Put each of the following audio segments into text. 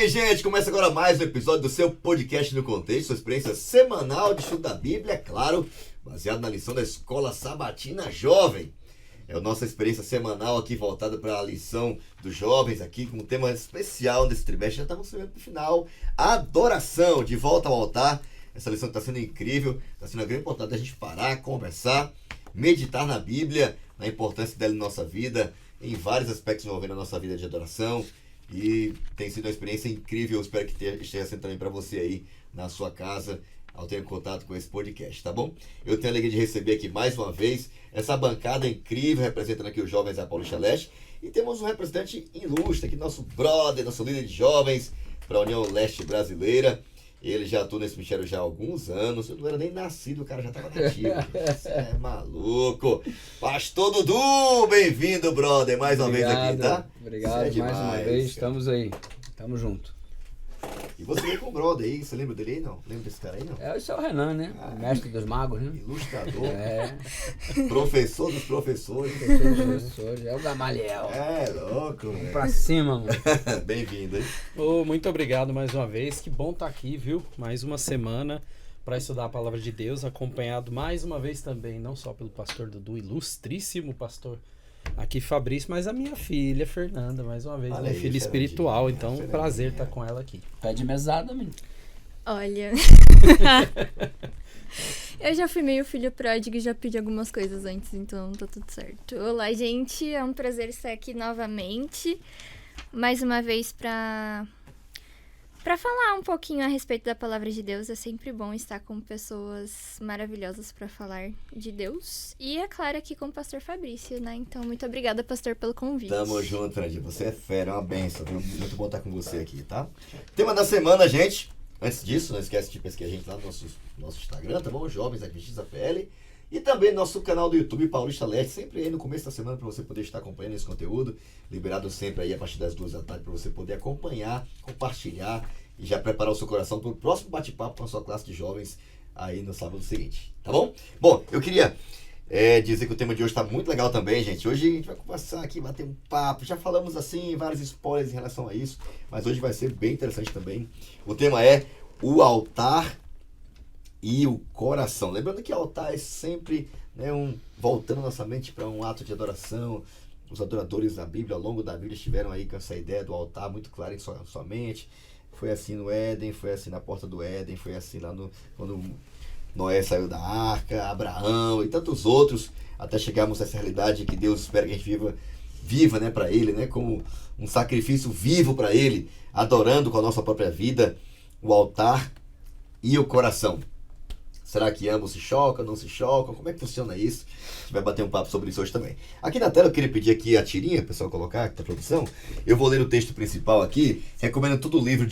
bem, gente? Começa agora mais um episódio do seu podcast no contexto, sua experiência semanal de estudo da Bíblia, é claro, baseado na lição da Escola Sabatina Jovem. É a nossa experiência semanal aqui voltada para a lição dos jovens aqui, com um tema especial desse trimestre. Já estamos chegando para o final. Adoração, de volta ao altar. Essa lição está sendo incrível, está sendo grande importante a gente parar, conversar, meditar na Bíblia, na importância dela em nossa vida, em vários aspectos envolvendo a nossa vida de adoração. E tem sido uma experiência incrível. Eu espero que esteja sendo também para você aí na sua casa, ao ter contato com esse podcast, tá bom? Eu tenho a alegria de receber aqui mais uma vez essa bancada incrível, representando aqui os jovens da Paulista Leste. E temos um representante ilustre aqui, nosso brother, nosso líder de jovens para a União Leste Brasileira. Ele já atua nesse ministério já há alguns anos. Eu não era nem nascido, o cara já estava nativo. Você é maluco. Pastor Dudu, bem-vindo, brother, mais uma vez aqui, tá? Obrigado, mais uma vez, estamos aí. Tamo junto. E você veio com o brother aí, você lembra dele aí, não? Lembra desse cara aí, não? É o Renan, né? Mestre dos magos, né? Ilustrador. É. Professor dos professores. É o Gamaliel. É, louco. Vamos pra cima, mano. Bem-vindo, hein? Muito obrigado mais uma vez. Que bom estar aqui, viu? Mais uma semana para estudar a palavra de Deus, acompanhado mais uma vez também, não só pelo pastor Dudu, ilustríssimo pastor aqui Fabrício, mas a minha filha Fernanda, mais uma vez, minha filha espiritual. Então, prazer estar com ela aqui. Pé de mesada, menino. Olha, eu já fui meio filho pródigo e já pedi algumas coisas antes, então tá tudo certo. Olá, gente, é um prazer estar aqui novamente, mais uma vez pra falar um pouquinho a respeito da palavra de Deus. É sempre bom estar com pessoas maravilhosas pra falar de Deus. E é claro, aqui com o pastor Fabrício, né? Então, muito obrigada, pastor, pelo convite. Tamo junto, Andy. Você é fera, é uma benção, viu? Muito bom estar com você aqui, tá? Tema da semana, gente. Antes disso, não esquece de pesquisar a gente lá no nosso Instagram, tá bom? Jovens Adventistas PL. E também nosso canal do YouTube, Paulista Leste, sempre aí no começo da semana para você poder estar acompanhando esse conteúdo. Liberado sempre aí a partir das 2 da tarde para você poder acompanhar, compartilhar e já preparar o seu coração para o próximo bate-papo com a sua classe de jovens aí no sábado seguinte, tá bom? Bom, eu queria dizer que o tema de hoje está muito legal também, gente. Hoje a gente vai conversar aqui, bater um papo. Já falamos assim, vários spoilers em relação a isso, mas hoje vai ser bem interessante também. O tema é o altar e o coração. Lembrando que altar é sempre, né, voltando nossa mente para um ato de adoração. Os adoradores da Bíblia, ao longo da Bíblia, estiveram aí com essa ideia do altar muito clara em sua mente. Foi assim no Éden, foi assim na porta do Éden, foi assim lá quando Noé saiu da arca, Abraão e tantos outros, até chegarmos a essa realidade que Deus espera que a gente viva, né, para Ele, né, como um sacrifício vivo para Ele, adorando com a nossa própria vida, o altar e o coração. Será que ambos se chocam, não se chocam? Como é que funciona isso? A gente vai bater um papo sobre isso hoje também. Aqui na tela eu queria pedir aqui a tirinha, o pessoal colocar aqui na produção. Eu vou ler o texto principal aqui, recomendo todo o livro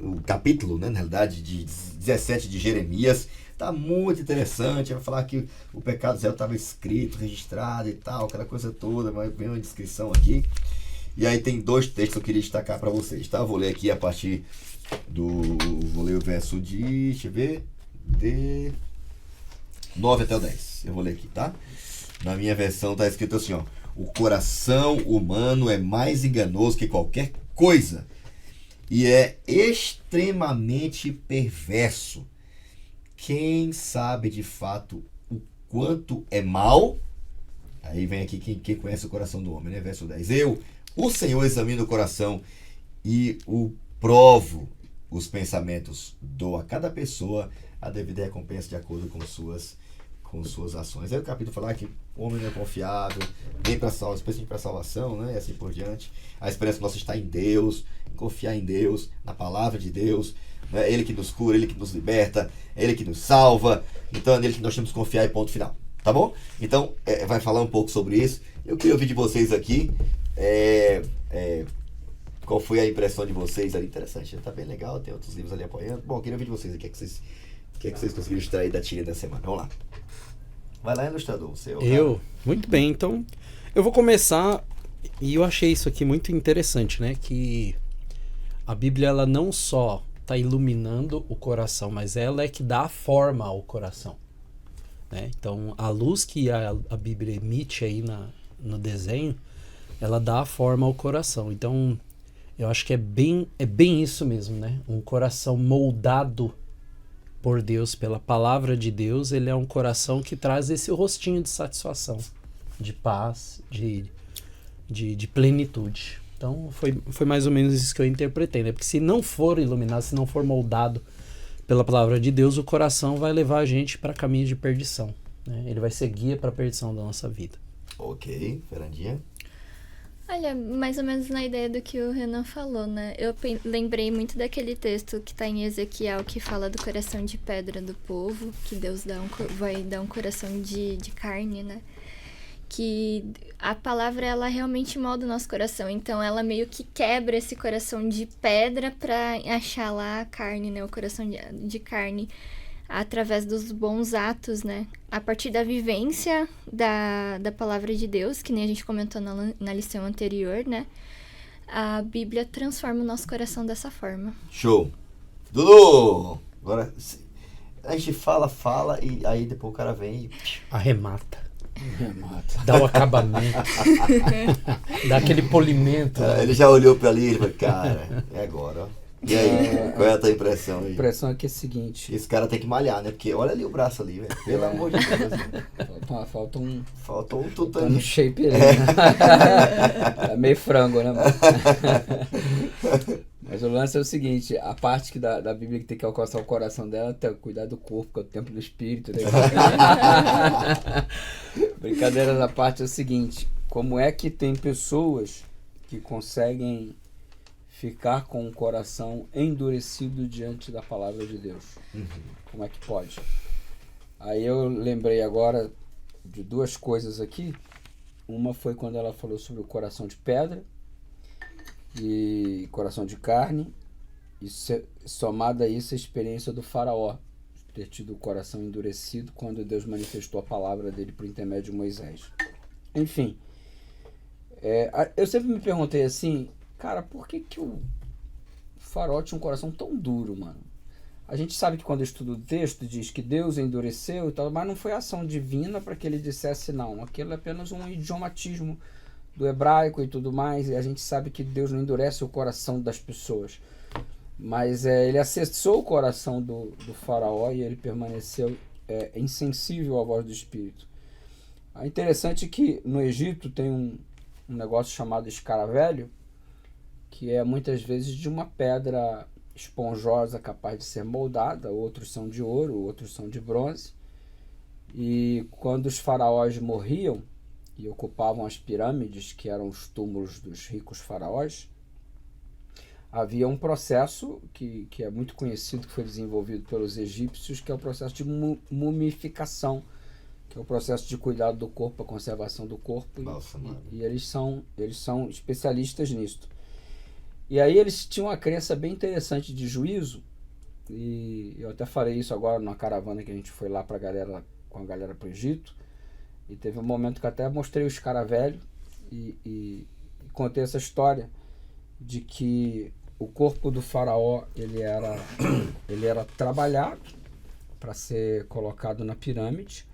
o capítulo, né, na realidade, de 17 de Jeremias. Tá muito interessante, vai falar que o pecado zero estava escrito, registrado e tal, aquela coisa toda, mas vem uma descrição aqui. E aí tem 2 textos que eu queria destacar para vocês, tá? Eu vou ler aqui a partir vou ler o verso deixa eu ver, de 9 até o 10. Eu vou ler aqui, tá? Na minha versão tá escrito assim, ó: o coração humano é mais enganoso que qualquer coisa e é extremamente perverso. Quem sabe de fato o quanto é mal? Aí vem aqui quem conhece o coração do homem, né? Verso 10. Eu, o Senhor, examino o coração e o provo os pensamentos. Dou a cada pessoa a devida recompensa de acordo com suas ações. Aí o capítulo fala que o homem não é confiável, nem para especialmente para salvação, né? E assim por diante. A esperança nossa está em Deus, em confiar em Deus, na palavra de Deus. É Ele que nos cura, Ele que nos liberta, é Ele que nos salva. Então é nele que nós temos que confiar e ponto final. Tá bom? Então, vai falar um pouco sobre isso. Eu queria ouvir de vocês aqui. Qual foi a impressão de vocês ali? Interessante, tá bem legal, tem outros livros ali apoiando. Bom, eu queria ouvir de vocês aqui, o que é que vocês conseguiram extrair da tira da semana. Vamos lá. Vai lá, ilustrador. Muito bem, então eu vou começar, e eu achei isso aqui muito interessante, né? Que a Bíblia, ela não só está iluminando o coração, mas ela é que dá forma ao coração, né? Então, a luz que a Bíblia emite aí no desenho, ela dá forma ao coração. Então, Eu acho que é bem isso mesmo, né? Um coração moldado por Deus, pela palavra de Deus, ele é um coração que traz esse rostinho de satisfação, de paz, de plenitude. Então, foi mais ou menos isso que eu interpretei, né? Porque se não for iluminado, se não for moldado pela palavra de Deus, o coração vai levar a gente para caminho de perdição, né? Ele vai ser guia para a perdição da nossa vida. Ok, Fernandinha. Olha, mais ou menos na ideia do que o Renan falou, né? Eu lembrei muito daquele texto que está em Ezequiel, que fala do coração de pedra do povo, que Deus vai dar um coração de carne, né? Que a palavra, ela realmente molda o nosso coração. Então, ela meio que quebra esse coração de pedra para achar lá a carne, né? O coração de carne, através dos bons atos, né? A partir da vivência da palavra de Deus, que nem a gente comentou na lição anterior, né? A Bíblia transforma o nosso coração dessa forma. Show! Dudu! Agora, a gente fala e aí depois o cara vem e... Arremata. Dá o acabamento. Dá aquele polimento. Ele já olhou pra ali e falou, cara, é agora, ó. E aí, qual é a tua impressão aí? A impressão aqui é a seguinte. Esse cara tem que malhar, né? Porque olha ali o braço ali, velho. Pelo amor de Deus. Falta um... Faltou um Tá tutano. no shape ali, né? É meio frango, né? Mas o lance é o seguinte, a parte da Bíblia que tem que alcançar o coração dela é cuidar do corpo, que é o templo do Espírito, né? Brincadeira da parte é o seguinte, como é que tem pessoas que conseguem ficar com o coração endurecido diante da palavra de Deus? Como é que pode? Aí eu lembrei agora de duas coisas aqui. Uma foi quando ela falou sobre o coração de pedra e coração de carne, e somada a isso a experiência do faraó, ter tido o coração endurecido quando Deus manifestou a palavra dele por intermédio de Moisés. Enfim, eu sempre me perguntei assim, cara, por que o faraó tinha um coração tão duro, mano? A gente sabe que quando estuda o texto diz que Deus endureceu e tal, mas não foi ação divina para que ele dissesse não. Aquilo é apenas um idiomatismo do hebraico e tudo mais, e a gente sabe que Deus não endurece o coração das pessoas. Mas ele acessou o coração do faraó e ele permaneceu insensível à voz do Espírito. É interessante que no Egito tem um negócio chamado escaravelho, que é muitas vezes de uma pedra esponjosa capaz de ser moldada, outros são de ouro, outros são de bronze. E quando os faraós morriam e ocupavam as pirâmides, que eram os túmulos dos ricos faraós, havia um processo que é muito conhecido, que foi desenvolvido pelos egípcios, que é o processo de mumificação, que é o processo de cuidado do corpo, a conservação do corpo. Nossa, e eles são especialistas nisso. E aí eles tinham uma crença bem interessante de juízo, e eu até falei isso agora numa caravana que a gente foi lá com a galera para o Egito, e teve um momento que até mostrei o escaravelho e contei essa história de que o corpo do faraó ele era trabalhado para ser colocado na pirâmide,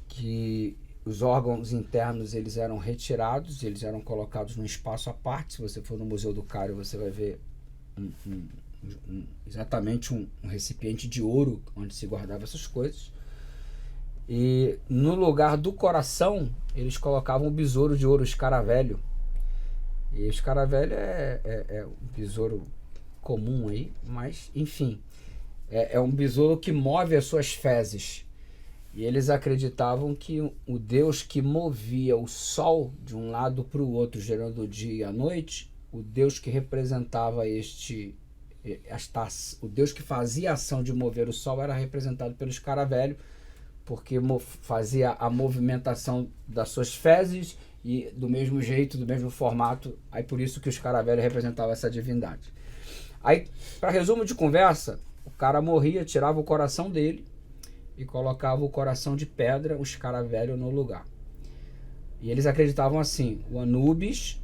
que os órgãos internos eles eram retirados, eles eram colocados num espaço à parte. Se você for no Museu do Cairo, você vai ver exatamente um recipiente de ouro onde se guardava essas coisas. E no lugar do coração, eles colocavam um besouro de ouro, escaravelho. E o escaravelho é um besouro comum aí, mas enfim, é um besouro que move as suas fezes. E eles acreditavam que o Deus que movia o sol de um lado para o outro, gerando o dia e a noite, o Deus que representava o Deus que fazia a ação de mover o sol era representado pelo escaravelho, porque fazia a movimentação das suas fezes e do mesmo jeito, do mesmo formato. Aí por isso que o escaravelho representava essa divindade. Aí, para resumo de conversa, o cara morria, tirava o coração dele e colocava o coração de pedra, o escaravelho, no lugar. E eles acreditavam assim, o Anubis,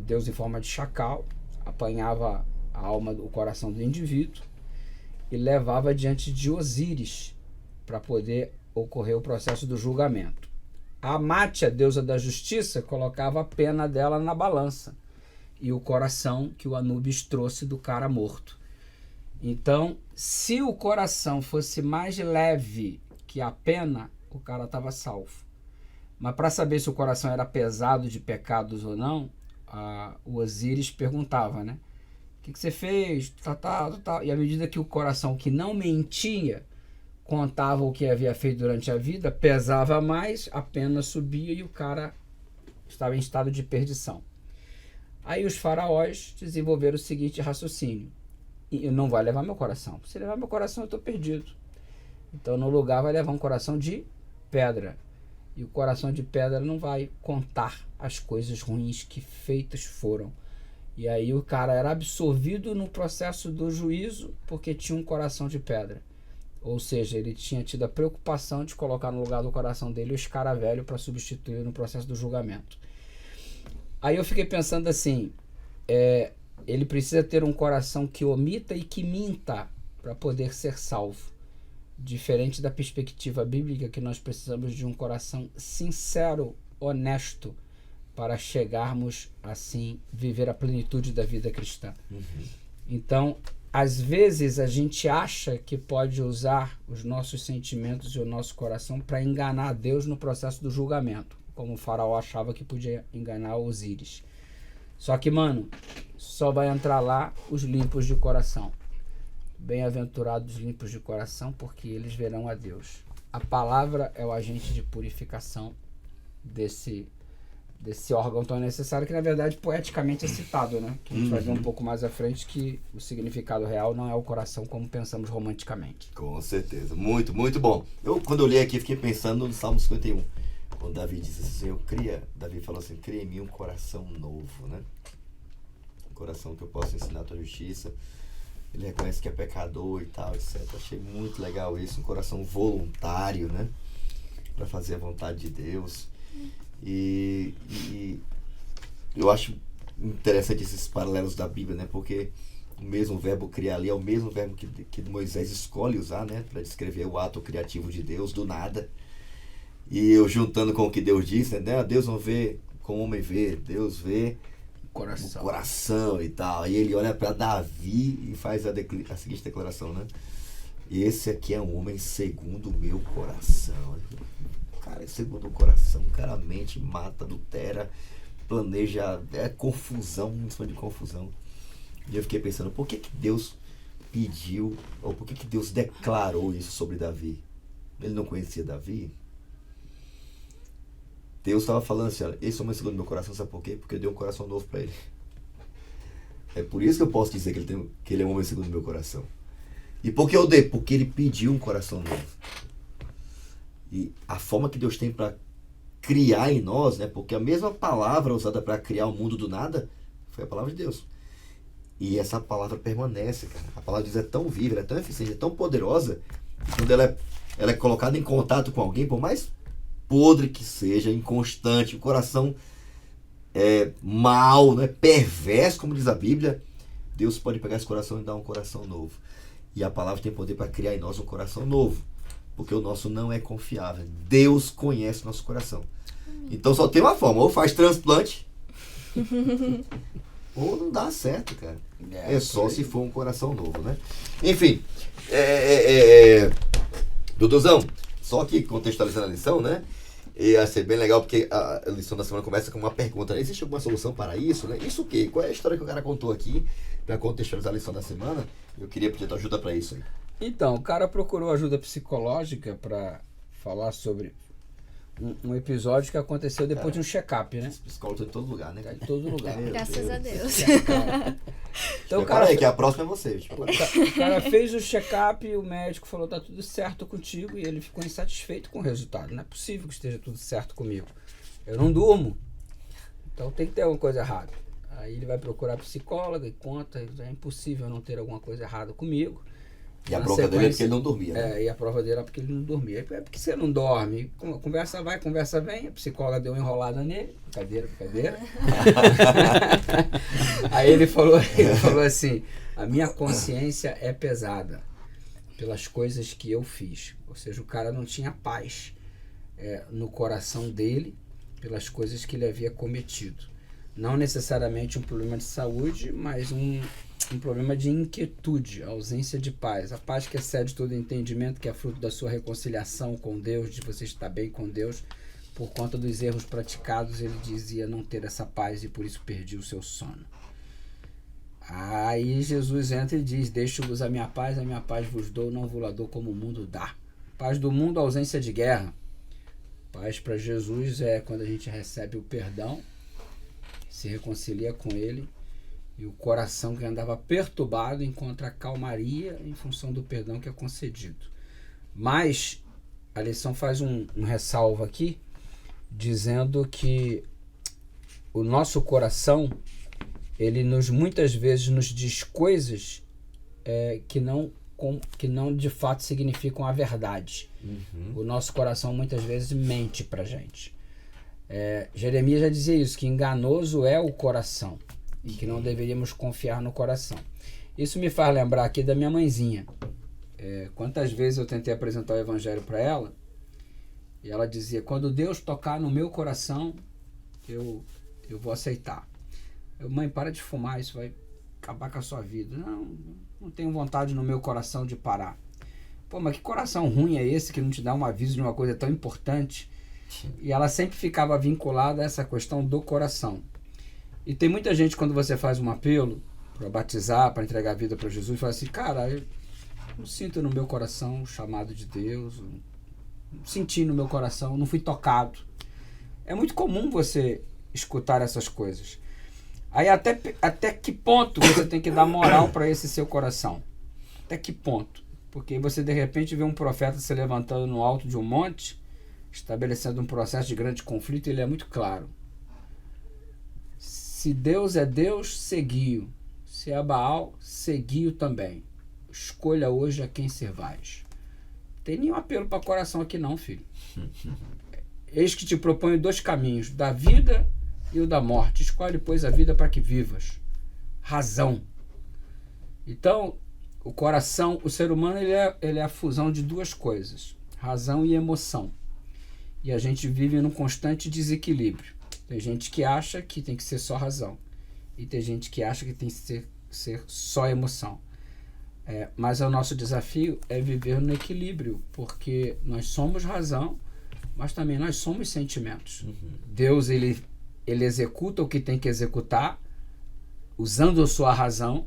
Deus em forma de chacal, apanhava a alma, o coração do indivíduo e levava diante de Osíris para poder ocorrer o processo do julgamento. A Amátia, deusa da justiça, colocava a pena dela na balança e o coração que o Anubis trouxe do cara morto. Então, se o coração fosse mais leve que a pena, o cara estava salvo. Mas para saber se o coração era pesado de pecados ou não, o Osíris perguntava, né? O que você fez? E à medida que o coração que não mentia contava o que havia feito durante a vida, pesava mais, a pena subia e o cara estava em estado de perdição. Aí os faraós desenvolveram o seguinte raciocínio: e não vai levar meu coração. Se levar meu coração, eu estou perdido. Então, no lugar, vai levar um coração de pedra. E o coração de pedra não vai contar as coisas ruins que feitas foram. E aí o cara era absolvido no processo do juízo porque tinha um coração de pedra. Ou seja, ele tinha tido a preocupação de colocar no lugar do coração dele o escaravelho para substituir no processo do julgamento. Aí eu fiquei pensando assim, ele precisa ter um coração que omita e que minta para poder ser salvo. Diferente da perspectiva bíblica, que nós precisamos de um coração sincero, honesto, para chegarmos, assim, viver a plenitude da vida cristã. Então, às vezes, a gente acha que pode usar os nossos sentimentos e o nosso coração para enganar a Deus no processo do julgamento, como o faraó achava que podia enganar Osíris. Só que, mano, só vai entrar lá os limpos de coração. Bem-aventurados limpos de coração, porque eles verão a Deus. A palavra é o agente de purificação desse órgão tão necessário, que na verdade poeticamente é citado, né? Que a gente vai ver um pouco mais à frente que o significado real não é o coração como pensamos romanticamente. Com certeza. Muito, muito bom. Quando eu li aqui, fiquei pensando no Salmo 51. Quando Davi disse assim, Davi falou assim, cria em mim um coração novo, né? Um coração que eu possa ensinar a tua justiça. Ele reconhece que é pecador e tal, etc. Achei muito legal isso, um coração voluntário, né? Para fazer a vontade de Deus. E eu acho interessante esses paralelos da Bíblia, né? Porque o mesmo verbo criar ali é o mesmo verbo que Moisés escolhe usar, né? Para descrever o ato criativo de Deus, do nada. E eu juntando com o que Deus disse, né? Deus não vê como o homem vê, Deus vê o coração e tal. E ele olha para Davi e faz a seguinte declaração, né? Esse aqui é um homem segundo o meu coração. Cara, é segundo o coração, o cara mente, mata, adultera, planeja, confusão, muito fã de confusão. E eu fiquei pensando, por que Deus pediu, ou por que Deus declarou isso sobre Davi? Ele não conhecia Davi? Deus estava falando assim, olha, esse homem segundo meu coração, sabe por quê? Porque eu dei um coração novo para ele. É por isso que eu posso dizer que ele é um homem segundo meu coração. E por que eu dei? Porque ele pediu um coração novo. E a forma que Deus tem para criar em nós, né? Porque a mesma palavra usada para criar o mundo do nada foi a palavra de Deus. E essa palavra permanece, cara. A palavra de Deus é tão viva, ela é tão eficiente, é tão poderosa, que quando ela é colocada em contato com alguém, por mais podre que seja, inconstante, o coração mau, né, perverso, como diz a Bíblia, Deus pode pegar esse coração e dar um coração novo. E a palavra tem poder para criar em nós um coração novo, porque o nosso não é confiável. Deus conhece nosso coração. Então só tem uma forma, ou faz transplante, ou não dá certo, cara. É só se for um coração novo, né? Enfim, Duduzão, só que contextualizando a lição, né? Ia ser bem legal porque a lição da semana começa com uma pergunta, né? Existe alguma solução para isso, né? Isso o quê? Qual é a história que o cara contou aqui para contextualizar a lição da semana? Eu queria pedir tua ajuda para isso aí. Então, o cara procurou ajuda psicológica para falar sobre um episódio que aconteceu depois de um check-up, né? Os psicólogos estão em todo lugar, né? Tá em todo lugar. Graças a Deus. Então, o cara aí, que a próxima é você. Tipo. O cara fez o check-up e o médico falou, tá tudo certo contigo, e ele ficou insatisfeito com o resultado. Não é possível que esteja tudo certo comigo. Eu não durmo. Então tem que ter alguma coisa errada. Aí ele vai procurar a psicóloga e conta, é impossível não ter alguma coisa errada comigo. E a prova dele é porque ele não dormia, né? E a prova dele é porque ele não dormia. É porque você não dorme. Conversa vai, conversa vem. A psicóloga deu uma enrolada nele. Brincadeira. Aí ele falou assim, a minha consciência é pesada pelas coisas que eu fiz. Ou seja, o cara não tinha paz no coração dele pelas coisas que ele havia cometido. Não necessariamente um problema de saúde, mas um problema de inquietude, ausência de paz. A paz que excede todo entendimento, que é fruto da sua reconciliação com Deus, de você estar bem com Deus. Por conta dos erros praticados, ele dizia não ter essa paz e por isso perdi o seu sono. Aí Jesus entra e diz: deixo-vos a minha paz vos dou, não vos la dou como o mundo dá. Paz do mundo, ausência de guerra. Paz para Jesus é quando a gente recebe o perdão, se reconcilia com ele, e o coração que andava perturbado encontra calmaria em função do perdão que é concedido. Mas a lição faz um ressalvo aqui, dizendo que o nosso coração, ele muitas vezes nos diz coisas que não de fato significam a verdade. O nosso coração muitas vezes mente pra gente. Jeremias já dizia isso, que enganoso é o coração e que não deveríamos confiar no coração. Isso me faz lembrar aqui da minha mãezinha. Quantas vezes eu tentei apresentar o evangelho para ela e ela dizia: quando Deus tocar no meu coração, eu vou aceitar. Mãe, para de fumar, isso vai acabar com a sua vida. Não tenho vontade no meu coração de parar. Pô, mas que coração ruim é esse que não te dá um aviso de uma coisa tão importante? E ela sempre ficava vinculada a essa questão do coração. E tem muita gente, quando você faz um apelo para batizar, para entregar a vida para Jesus, fala assim: cara, eu não sinto no meu coração o chamado de Deus, não senti no meu coração, não fui tocado. É muito comum você escutar essas coisas. Aí até que ponto você tem que dar moral para esse seu coração? Até que ponto? Porque você de repente vê um profeta se levantando no alto de um monte, estabelecendo um processo de grande conflito, e ele é muito claro. Se Deus é Deus, segui-o. Se é Baal, segui-o também. Escolha hoje a quem servais. Não tem nenhum apelo para o coração aqui não, filho. Eis que te proponho 2 caminhos, da vida e o da morte. Escolhe, pois, a vida para que vivas. Razão. Então, o coração, o ser humano, ele é a fusão de 2 coisas, razão e emoção. E a gente vive num constante desequilíbrio. Tem gente que acha que tem que ser só razão. E tem gente que acha que tem que ser só emoção. Mas o nosso desafio é viver no equilíbrio, porque nós somos razão, mas também nós somos sentimentos. Deus, ele executa o que tem que executar, usando a sua razão,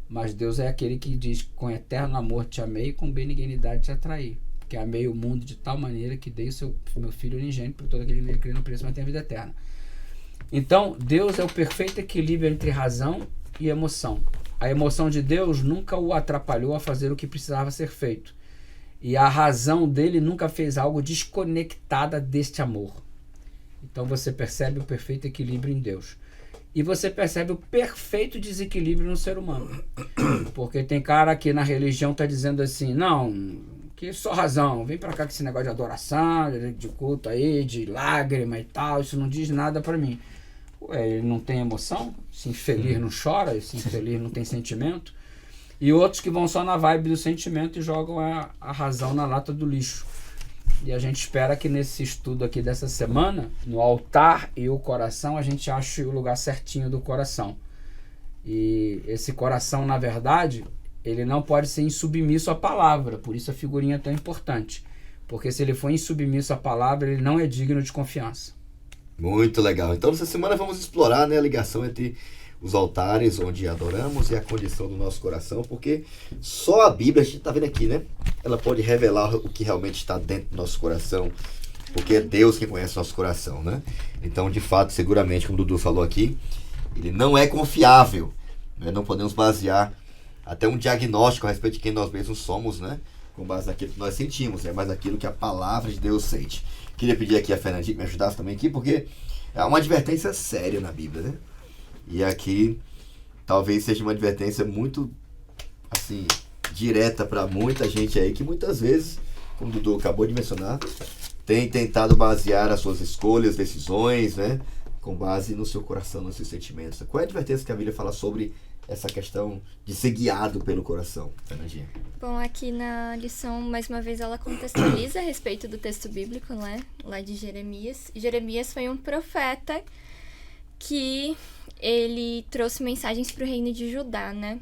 mas Deus é aquele que diz: com eterno amor te amei e com benignidade te atraí. Porque amei o mundo de tal maneira que dei o meu Filho unigênito para todo aquele que crê no preço, mas tem a vida eterna. Então, Deus é o perfeito equilíbrio entre razão e emoção. A emoção de Deus nunca o atrapalhou a fazer o que precisava ser feito. E a razão dele nunca fez algo desconectada deste amor. Então você percebe o perfeito equilíbrio em Deus. E você percebe o perfeito desequilíbrio no ser humano. Porque tem cara que na religião está dizendo assim: não, que só razão, vem pra cá com esse negócio de adoração, de culto aí, de lágrima e tal, isso não diz nada pra mim. Ué, ele não tem emoção? Se infeliz não chora, se infeliz não tem sentimento. E outros que vão só na vibe do sentimento e jogam a razão na lata do lixo. E a gente espera que nesse estudo aqui dessa semana, no altar e o coração, a gente ache o lugar certinho do coração. E esse coração, na verdade, ele não pode ser insubmisso à palavra, por isso a figurinha é tão importante. Porque se ele for insubmisso à palavra, ele não é digno de confiança. Muito legal. Então, essa semana vamos explorar, né, a ligação entre os altares onde adoramos e a condição do nosso coração, porque só a Bíblia, a gente está vendo aqui, né? Ela pode revelar o que realmente está dentro do nosso coração, porque é Deus quem conhece o nosso coração, né? Então, de fato, seguramente, como o Dudu falou aqui, ele não é confiável, né? Não podemos basear até um diagnóstico a respeito de quem nós mesmos somos, né? Com base naquilo que nós sentimos, é mais aquilo que a palavra de Deus sente. Queria pedir aqui a Fernandinha que me ajudasse também aqui, porque é uma advertência séria na Bíblia, né? E aqui talvez seja uma advertência muito, assim, direta para muita gente aí, que muitas vezes, como o Dudu acabou de mencionar, tem tentado basear as suas escolhas, decisões, né? Com base no seu coração, nos seus sentimentos. Qual é a advertência que a Bíblia fala sobre essa questão de ser guiado pelo coração, Fernandinha? Bom, aqui na lição, mais uma vez, ela contextualiza a respeito do texto bíblico, né? Lá de Jeremias. Jeremias foi um profeta que ele trouxe mensagens para o reino de Judá, né?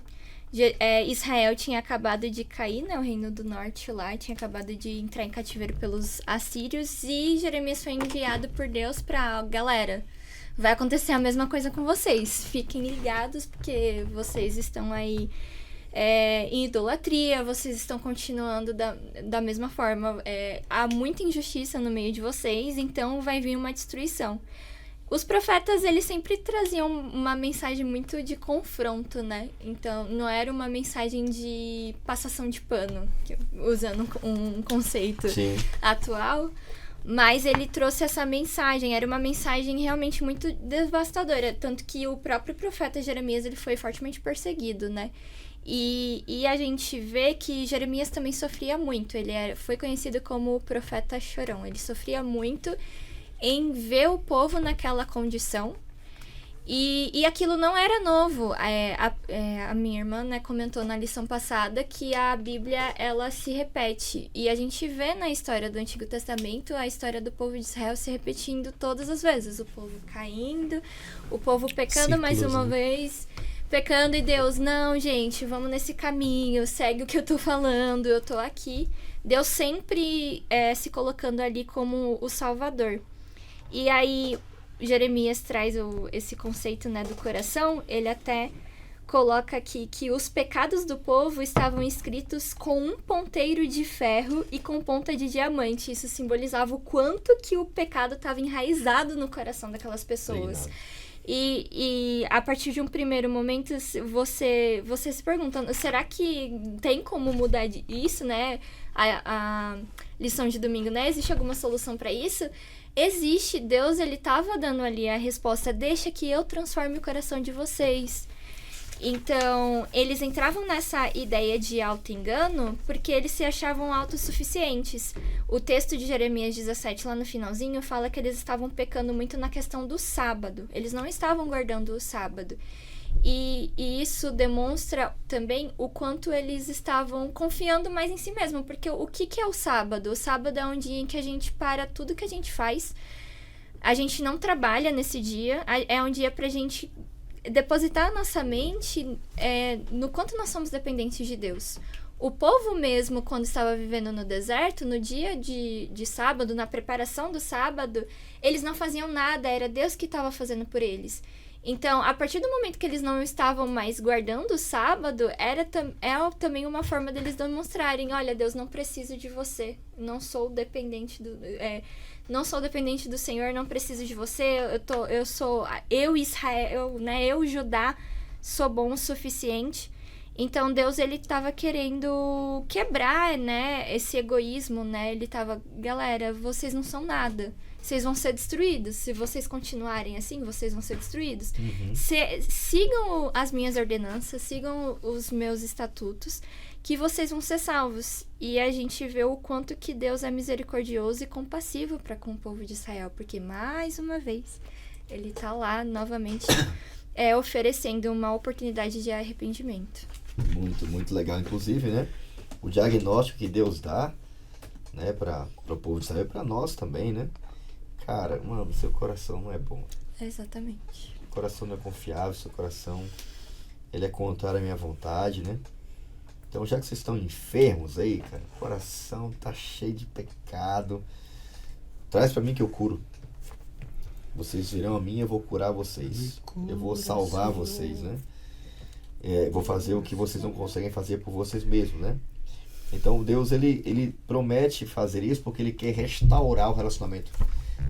Israel tinha acabado de cair, né? O reino do norte lá tinha acabado de entrar em cativeiro pelos assírios, e Jeremias foi enviado por Deus para galera. Vai acontecer a mesma coisa com vocês. Fiquem ligados, porque vocês estão aí em idolatria, vocês estão continuando da mesma forma. Há muita injustiça no meio de vocês, então vai vir uma destruição. Os profetas, eles sempre traziam uma mensagem muito de confronto, né? Então, não era uma mensagem de passação de pano, usando um conceito atual, mas ele trouxe essa mensagem. Era uma mensagem realmente muito devastadora, tanto que o próprio profeta Jeremias, ele foi fortemente perseguido, né? E a gente vê que Jeremias também sofria muito. Ele foi conhecido como o profeta chorão. Ele sofria muito em ver o povo naquela condição, e aquilo não era novo. A minha irmã, né, comentou na lição passada que a Bíblia, ela se repete, e a gente vê na história do Antigo Testamento a história do povo de Israel se repetindo todas as vezes, o povo caindo, o povo pecando mais uma vez, pecando, e Deus, não, gente, vamos nesse caminho, segue o que eu tô falando, eu tô aqui. Deus sempre se colocando ali como o Salvador. E aí, Jeremias traz esse conceito, né, do coração. Ele até coloca aqui que os pecados do povo estavam escritos com um ponteiro de ferro e com ponta de diamante. Isso simbolizava o quanto que o pecado estava enraizado no coração daquelas pessoas. E a partir de um primeiro momento, você se pergunta, será que tem como mudar isso, né? A lição de domingo, né? Existe alguma solução para isso? Existe. Deus, ele estava dando ali a resposta: deixa que eu transforme o coração de vocês. Então, eles entravam nessa ideia de auto-engano porque eles se achavam autossuficientes. O texto de Jeremias 17, lá no finalzinho, fala que eles estavam pecando muito na questão do sábado. Eles não estavam guardando o sábado. E isso demonstra também o quanto eles estavam confiando mais em si mesmo. Porque o que é o sábado? O sábado é um dia em que a gente para tudo que a gente faz. A gente não trabalha nesse dia. É um dia pra gente depositar a nossa mente no quanto nós somos dependentes de Deus. O povo mesmo, quando estava vivendo no deserto, no dia de sábado, na preparação do sábado, eles não faziam nada. Era Deus que estava fazendo por eles. Então, a partir do momento que eles não estavam mais guardando o sábado, é também uma forma deles demonstrarem: olha, Deus, não preciso de você, não sou dependente do Senhor, não preciso de você, eu Israel, né, eu Judá, sou bom o suficiente. Então, Deus, ele estava querendo quebrar, né, esse egoísmo, né, ele estava: galera, vocês não são nada. Vocês vão ser destruídos. Se vocês continuarem assim, vocês vão ser destruídos. Sigam as minhas ordenanças, sigam os meus estatutos, que vocês vão ser salvos. E a gente vê o quanto que Deus é misericordioso e compassivo para com o povo de Israel. Porque, mais uma vez, ele está lá novamente oferecendo uma oportunidade de arrependimento. Muito, muito legal. Inclusive, né, o diagnóstico que Deus dá, né, para o povo de Israel e para nós também, né? Cara, mano, seu coração não é bom. Exatamente. O coração não é confiável, seu coração, ele é contrário à minha vontade, né? Então, já que vocês estão enfermos aí, cara, o coração tá cheio de pecado, traz pra mim que eu curo. Vocês virão a mim e eu vou curar vocês. Eu vou salvar vocês, né? Vou fazer o que vocês não conseguem fazer por vocês mesmos, né? Então, Deus, ele promete fazer isso porque ele quer restaurar o relacionamento,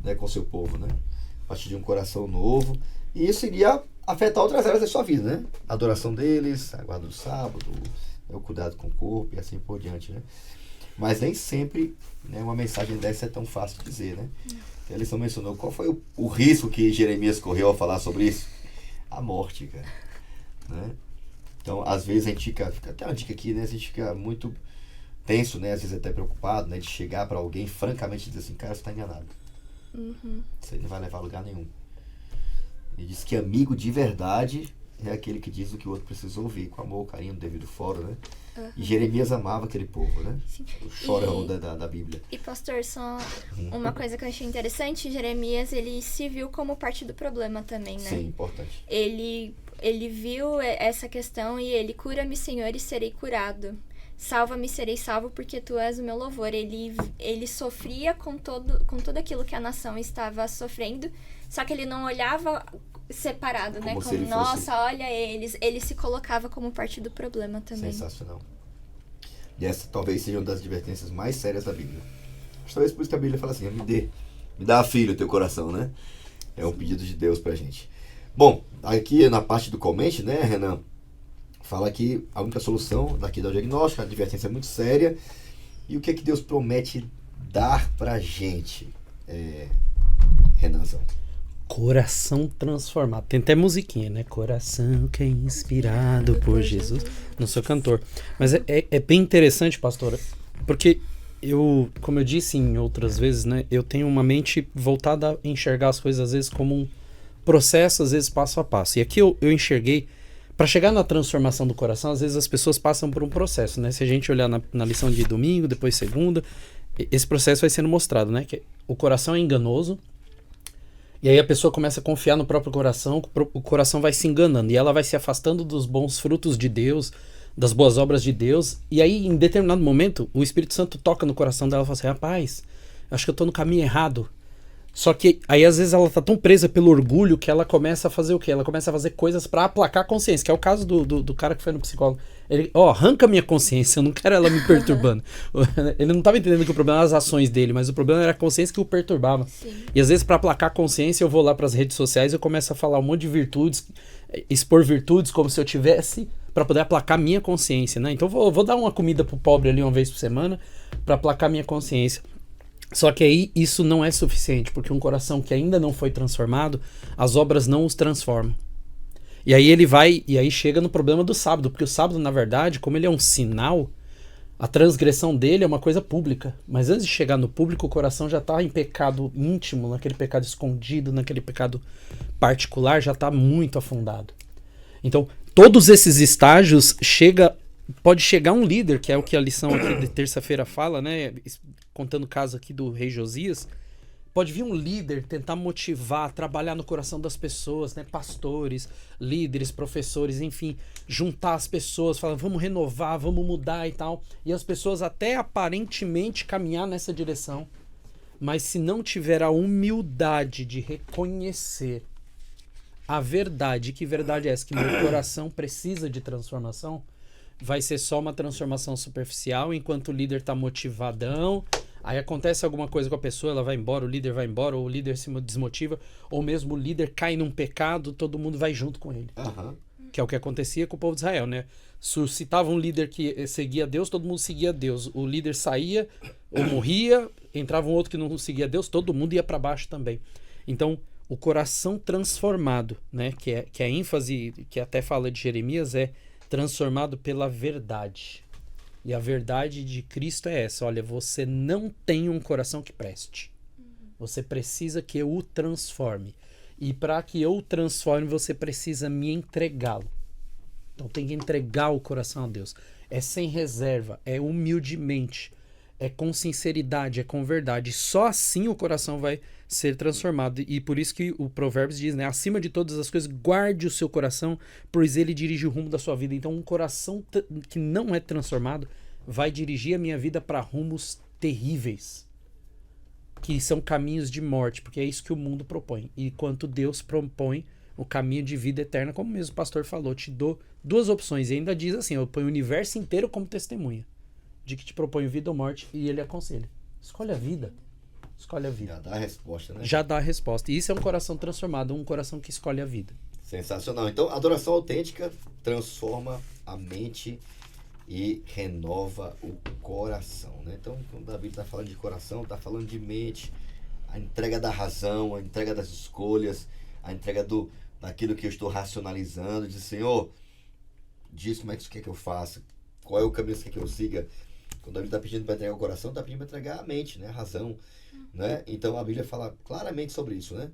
né, com o seu povo, né? A partir de um coração novo. E isso iria afetar outras áreas da sua vida, né? A adoração deles, a guarda do sábado, o cuidado com o corpo e assim por diante, né? Mas nem sempre, né, uma mensagem dessa é tão fácil de dizer, né? A lição mencionou qual foi o risco que Jeremias correu ao falar sobre isso? A morte, cara, né? Então, às vezes a gente fica até uma dica aqui, né? A gente fica muito tenso, né? Às vezes até preocupado, né? De chegar para alguém francamente e dizer assim: cara, você está enganado. Você não vai levar a lugar nenhum. Ele diz que amigo de verdade é aquele que diz o que o outro precisa ouvir, com amor, carinho, devido foro, né? E Jeremias amava aquele povo, né? Sim. O chorão da Bíblia. E pastor, só uma coisa que eu achei interessante, Jeremias, ele se viu como parte do problema também, né? Sim, importante. Ele viu essa questão e ele: cura-me, Senhor, e serei curado. Salva-me, serei salvo, porque tu és o meu louvor. Ele sofria com tudo aquilo que a nação estava sofrendo, só que ele não olhava separado, né? Como, nossa, olha eles. Ele se colocava como parte do problema também. Sensacional. E essa talvez seja uma das advertências mais sérias da Bíblia. Mas talvez por isso que a Bíblia fala assim: me dá filho o teu coração, né? É um pedido de Deus pra gente. Bom, aqui na parte do comente, né, Renan? Fala que a única solução daqui do diagnóstico, a advertência é muito séria. E o que é que Deus promete dar pra gente, Renanzão? Coração transformado. Tem até musiquinha, né? Coração que é inspirado por Jesus. Não sou cantor. Mas é bem interessante, pastora, porque como eu disse em outras vezes, né? Eu tenho uma mente voltada a enxergar as coisas, às vezes, como um processo, às vezes, passo a passo. E aqui eu enxerguei, para chegar na transformação do coração, às vezes as pessoas passam por um processo, né? Se a gente olhar na lição de domingo, depois segunda, esse processo vai sendo mostrado, né? Que o coração é enganoso, e aí a pessoa começa a confiar no próprio coração, o coração vai se enganando, e ela vai se afastando dos bons frutos de Deus, das boas obras de Deus, e aí em determinado momento, o Espírito Santo toca no coração dela e fala assim: rapaz, acho que eu tô no caminho errado. Só que aí às vezes ela tá tão presa pelo orgulho que ela começa a fazer o quê? Ela começa a fazer coisas pra aplacar a consciência, que é o caso do cara que foi no psicólogo. Ele, arranca minha consciência, eu não quero ela me perturbando. Ele não tava entendendo que o problema eram as ações dele, mas o problema era a consciência que o perturbava. Sim. E às vezes pra aplacar a consciência eu vou lá pras redes sociais e eu começo a falar um monte de virtudes, expor virtudes como se eu tivesse, pra poder aplacar minha consciência, né? Então vou dar uma comida pro pobre ali uma vez por semana pra aplacar minha consciência. Só que aí isso não é suficiente, porque um coração que ainda não foi transformado, as obras não os transformam. E aí aí chega no problema do sábado, porque o sábado, na verdade, como ele é um sinal, a transgressão dele é uma coisa pública. Mas antes de chegar no público, o coração já está em pecado íntimo, naquele pecado escondido, naquele pecado particular, já está muito afundado. Então, todos esses estágios pode chegar um líder, que é o que a lição aqui de terça-feira fala, né? Contando o caso aqui do rei Josias, pode vir um líder tentar motivar, trabalhar no coração das pessoas, né? Pastores, líderes, professores, enfim, juntar as pessoas, falar, vamos renovar, vamos mudar e tal. E as pessoas até aparentemente caminhar nessa direção. Mas se não tiver a humildade de reconhecer a verdade, que verdade é essa? Que meu coração precisa de transformação, vai ser só uma transformação superficial, enquanto o líder tá motivadão, aí acontece alguma coisa com a pessoa, ela vai embora, o líder vai embora, ou o líder se desmotiva, ou mesmo o líder cai num pecado, todo mundo vai junto com ele. Uhum. Que é o que acontecia com o povo de Israel, né? Suscitava um líder que seguia Deus, todo mundo seguia Deus. O líder saía ou morria, entrava um outro que não seguia Deus, todo mundo ia para baixo também. Então, o coração transformado, né? Que é a ênfase que até fala de Jeremias, é transformado pela verdade. E a verdade de Cristo é essa: olha, você não tem um coração que preste. Você precisa que eu o transforme. E para que eu o transforme, você precisa me entregá-lo. Então tem que entregar o coração a Deus. É sem reserva, é humildemente, é com sinceridade, é com verdade. Só assim o coração vai ser transformado. E por isso que o Provérbios diz, né? Acima de todas as coisas, guarde o seu coração, pois ele dirige o rumo da sua vida. Então um coração que não é transformado vai dirigir a minha vida para rumos terríveis, que são caminhos de morte, porque é isso que o mundo propõe. E enquanto Deus propõe o caminho de vida eterna, como mesmo o pastor falou, te dou duas opções. E ainda diz assim, eu ponho o universo inteiro como testemunha de que te proponho vida ou morte, e ele aconselha. Escolhe a vida. Escolhe a vida. Já dá a resposta, né? Já dá a resposta. E isso é um coração transformado, um coração que escolhe a vida. Sensacional. Então, a adoração autêntica transforma a mente e renova o coração, né? Então, quando Davi está falando de coração, está falando de mente, a entrega da razão, a entrega das escolhas, a entrega daquilo que eu estou racionalizando, de Senhor, diz como é que você quer que eu faça, qual é o caminho que você quer que eu siga. Quando Davi está pedindo para entregar o coração, está pedindo para entregar a mente, né? A razão, né? Então a Bíblia fala claramente sobre isso, né?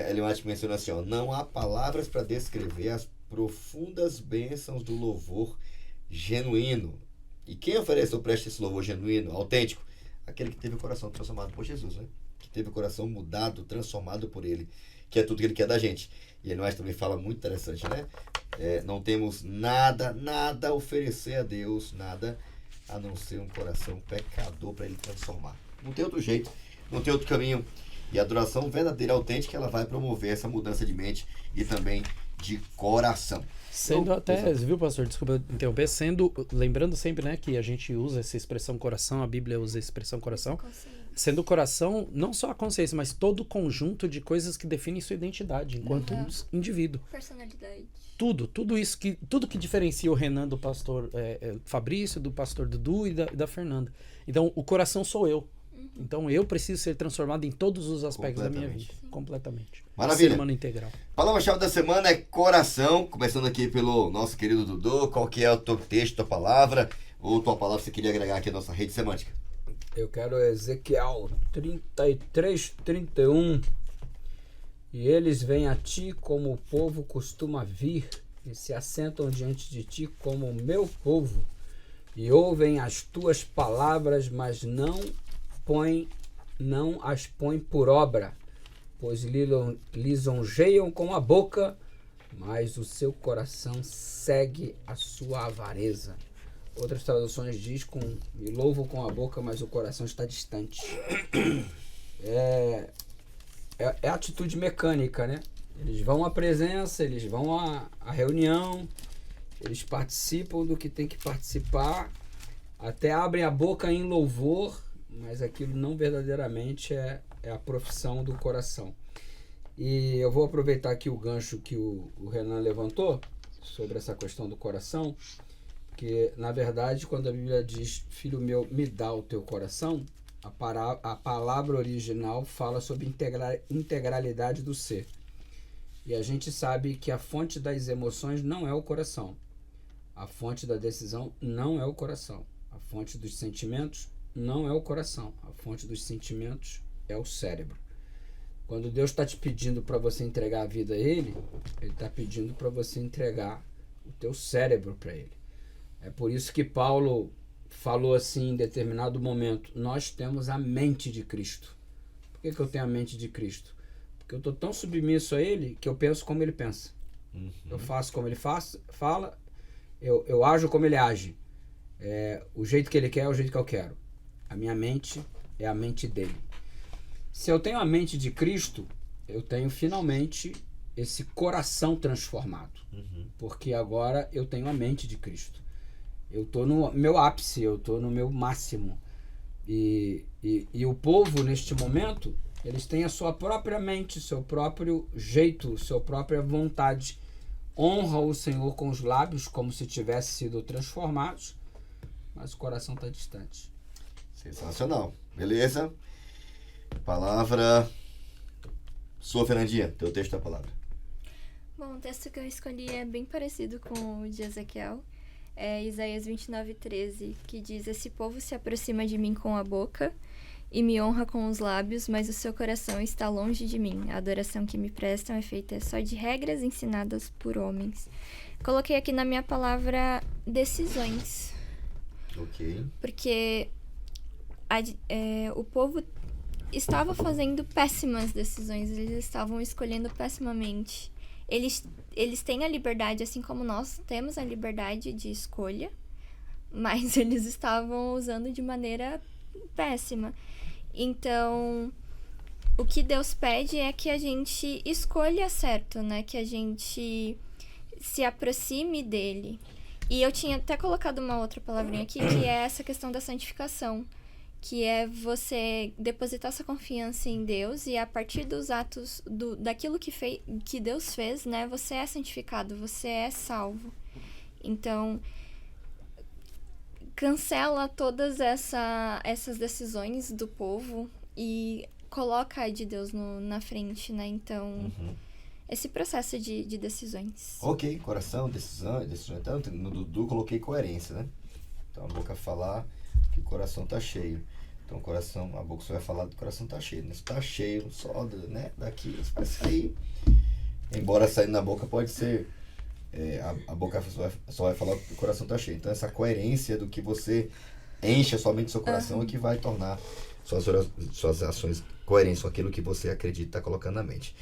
Ellen White menciona assim, ó, não há palavras para descrever as profundas bênçãos do louvor genuíno. E quem oferece ou presta esse louvor genuíno, autêntico? Aquele que teve o coração transformado por Jesus, né? Que teve o coração mudado, transformado por Ele, que é tudo que Ele quer da gente. E ele mais também fala muito interessante, né? Não temos nada a oferecer a Deus, nada a não ser um coração pecador para Ele transformar. Não tem outro jeito, não tem outro caminho. E a adoração verdadeira, autêntica, ela vai promover essa mudança de mente e também de coração. Sendo até, viu, pastor? Desculpa interromper. Lembrando sempre, né, que a gente usa essa expressão coração, a Bíblia usa a expressão coração. Sendo o coração, não só a consciência, mas todo o conjunto de coisas que definem sua identidade enquanto indivíduo. Personalidade. Tudo isso tudo que diferencia o Renan do pastor Fabrício, do pastor Dudu e da Fernanda. Então, o coração sou eu. Então, eu preciso ser transformado em todos os aspectos da minha vida. Completamente. Maravilha. Ser humano integral. Palavra-chave da semana é coração. Começando aqui pelo nosso querido Dudu. Qual que é o teu texto, tua palavra? Ou tua palavra que você queria agregar aqui à nossa rede semântica? Eu quero Ezequiel 33:31. E eles vêm a ti como o povo costuma vir, e se assentam diante de ti como o meu povo, e ouvem as tuas palavras, mas não as põem por obra, pois lisonjeiam com a boca, mas o seu coração segue a sua avareza. Outras traduções diz me louvam com a boca, mas o coração está distante. É atitude mecânica, né? Eles vão à presença, eles vão à reunião, eles participam do que tem que participar, até abrem a boca em louvor, mas aquilo não verdadeiramente é a profissão do coração. E eu vou aproveitar aqui o gancho que o Renan levantou sobre essa questão do coração, porque, na verdade, quando a Bíblia diz, filho meu, me dá o teu coração, a palavra original fala sobre integralidade do ser. E a gente sabe que a fonte das emoções não é o coração. A fonte da decisão não é o coração. A fonte dos sentimentos não é o coração. A fonte dos sentimentos é o cérebro. Quando Deus está te pedindo para você entregar a vida a Ele está pedindo para você entregar o teu cérebro para Ele. É por isso que Paulo falou assim em determinado momento, nós temos a mente de Cristo. Por que eu tenho a mente de Cristo? Porque eu estou tão submisso a Ele que eu penso como Ele pensa. Eu faço como Ele fala, eu ajo como Ele age. O jeito que Ele quer é o jeito que eu quero. A minha mente é a mente dele. Se eu tenho a mente de Cristo, eu tenho finalmente esse coração transformado. Porque agora eu tenho a mente de Cristo. Eu estou no meu ápice, eu estou no meu máximo. E o povo, neste momento, eles têm a sua própria mente, seu próprio jeito, sua própria vontade. Honra o Senhor com os lábios, como se tivesse sido transformados, mas o coração está distante. Sensacional. Beleza? Palavra sua, Fernandinha. Teu texto é a palavra. Bom, o texto que eu escolhi é bem parecido com o de Ezequiel. É Isaías 29:13, que diz: esse povo se aproxima de mim com a boca e me honra com os lábios, mas o seu coração está longe de mim. A adoração que me prestam é feita só de regras ensinadas por homens. Coloquei aqui na minha palavra decisões. Ok. Porque o povo estava fazendo péssimas decisões, eles estavam escolhendo pessimamente. Eles têm a liberdade, assim como nós temos a liberdade de escolha, mas eles estavam usando de maneira péssima. Então, o que Deus pede é que a gente escolha certo, né? Que a gente se aproxime dele. E eu tinha até colocado uma outra palavrinha aqui, que é essa questão da santificação. Que é você depositar sua confiança em Deus e a partir dos atos, daquilo que Deus fez, né? Você é santificado, você é salvo. Então, cancela todas essas decisões do povo e coloca a de Deus na frente, né? Então, esse processo de decisões. Ok, coração, decisão. Então, no Dudu coloquei coerência, né? Então, a boca falar que o coração tá cheio. Então, o coração, a boca só vai falar do coração tá cheio. Se tá cheio, só, né? Daqui, vai sair. Embora saindo na boca pode ser A boca só vai falar que o coração está cheio. Então essa coerência do que você enche somente seu coração é que vai tornar suas ações coerentes com aquilo que você acredita estar colocando na mente.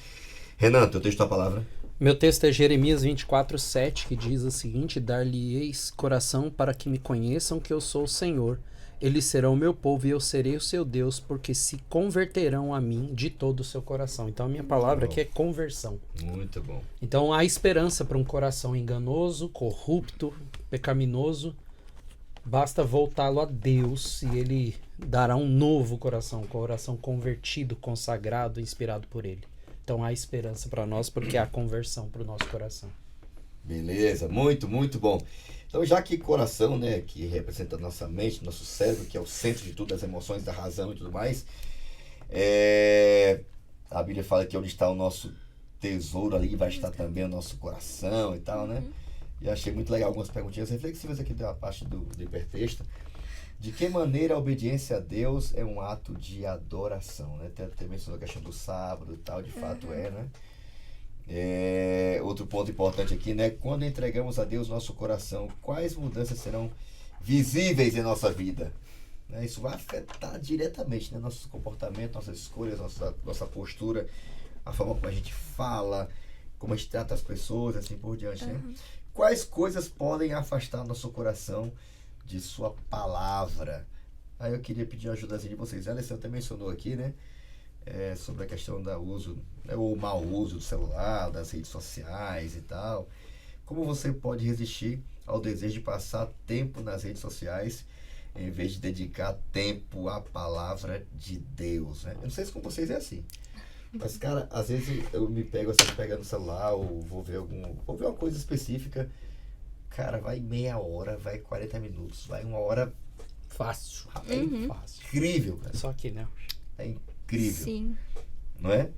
Renan, teu texto, a palavra. Meu texto é Jeremias 24:7, que diz o seguinte: dar-lhe-eis coração para que me conheçam que eu sou o Senhor. Eles serão o meu povo e eu serei o seu Deus, porque se converterão a mim de todo o seu coração. Então a minha palavra aqui é conversão. Muito bom. Então há esperança para um coração enganoso, corrupto, pecaminoso. Basta voltá-lo a Deus e ele dará um novo coração, um coração convertido, consagrado, inspirado por ele. Então há esperança para nós porque há conversão para o nosso coração. Beleza, muito, muito bom. Então, já que coração, né, que representa a nossa mente, nosso cérebro, que é o centro de tudo, das emoções, da razão e tudo mais, a Bíblia fala que onde está o nosso tesouro ali vai estar também o nosso coração e tal, né? E achei muito legal algumas perguntinhas reflexivas aqui da parte do hipertexto. De que maneira a obediência a Deus é um ato de adoração, né? Até mencionou a questão do sábado e tal, de fato né? Outro ponto importante aqui, né? Quando entregamos a Deus nosso coração, quais mudanças serão visíveis em nossa vida? Né? Isso vai afetar diretamente, né? Nosso comportamento, nossas escolhas, nossa postura, a forma como a gente fala, como a gente trata as pessoas, assim por diante, né? Quais coisas podem afastar nosso coração de sua palavra? Aí eu queria pedir a ajuda de vocês. A Alessandra até mencionou aqui, né? Sobre a questão do uso, né, ou mau uso do celular, das redes sociais e tal. Como você pode resistir ao desejo de passar tempo nas redes sociais em vez de dedicar tempo à palavra de Deus, né? Eu não sei se com vocês é assim, mas, cara, às vezes eu me pego assim, pegando o celular ou vou ver uma coisa específica. Cara, vai meia hora, vai 40 minutos, vai uma hora. Fácil. Fácil. Incrível, cara. Só que, né? É incrível. Sim. Não é?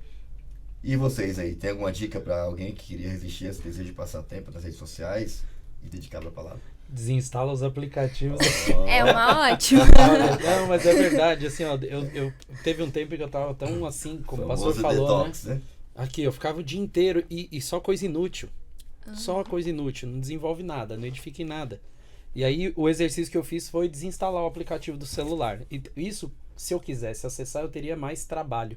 E vocês aí, tem alguma dica para alguém que queria resistir a esse desejo de passar tempo nas redes sociais e dedicar para a palavra? Desinstala os aplicativos. É uma ótima. Não, mas é verdade, assim, ó, eu teve um tempo que eu tava tão assim, como o pastor falou, detox, né? Aqui, eu ficava o dia inteiro e só coisa inútil. Só coisa inútil, não desenvolve nada, não edifica em nada. E aí o exercício que eu fiz foi desinstalar o aplicativo do celular. E isso, se eu quisesse acessar, eu teria mais trabalho.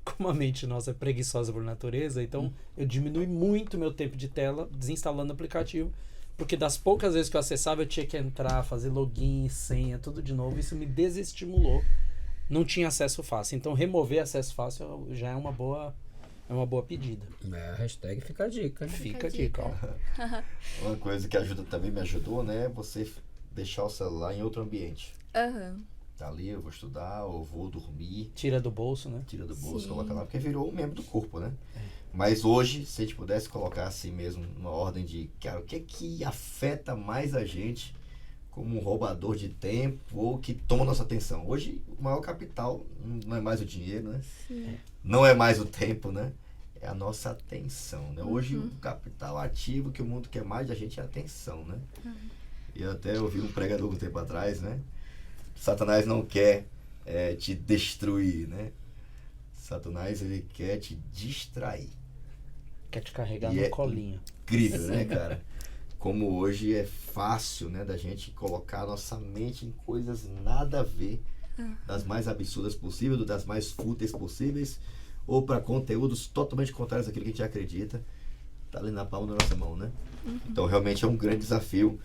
Como a mente nossa é preguiçosa por natureza, então eu diminui muito meu tempo de tela desinstalando o aplicativo. Porque das poucas vezes que eu acessava, eu tinha que entrar, fazer login, senha, tudo de novo. Isso me desestimulou. Não tinha acesso fácil. Então, remover acesso fácil já é uma boa pedida. Hashtag fica a dica, né? Fica a dica, ó. Uma coisa que também me ajudou, né? É você deixar o celular em outro ambiente. Tá ali, eu vou estudar, ou vou dormir. Tira do bolso, né? Tira do bolso, Sim. coloca lá, porque virou um membro do corpo, né? Mas hoje, se a gente pudesse colocar assim mesmo, uma ordem de, cara, o que é que afeta mais a gente como um roubador de tempo ou que toma nossa atenção? Hoje, o maior capital não é mais o dinheiro, né? Sim. Não é mais o tempo, né? É a nossa atenção, né? Hoje, o capital ativo que o mundo quer mais da gente é a atenção, né? E eu até ouvi um pregador um tempo atrás, né? Satanás não quer te destruir, né? Satanás, ele quer te distrair. Quer te carregar E no é colinho. Incrível, né, cara? Como hoje é fácil, né, da gente colocar nossa mente em coisas nada a ver, das mais absurdas possíveis, das mais fúteis possíveis, ou para conteúdos totalmente contrários àquilo que a gente acredita. Tá ali na palma da nossa mão, né? Então, realmente é um grande desafio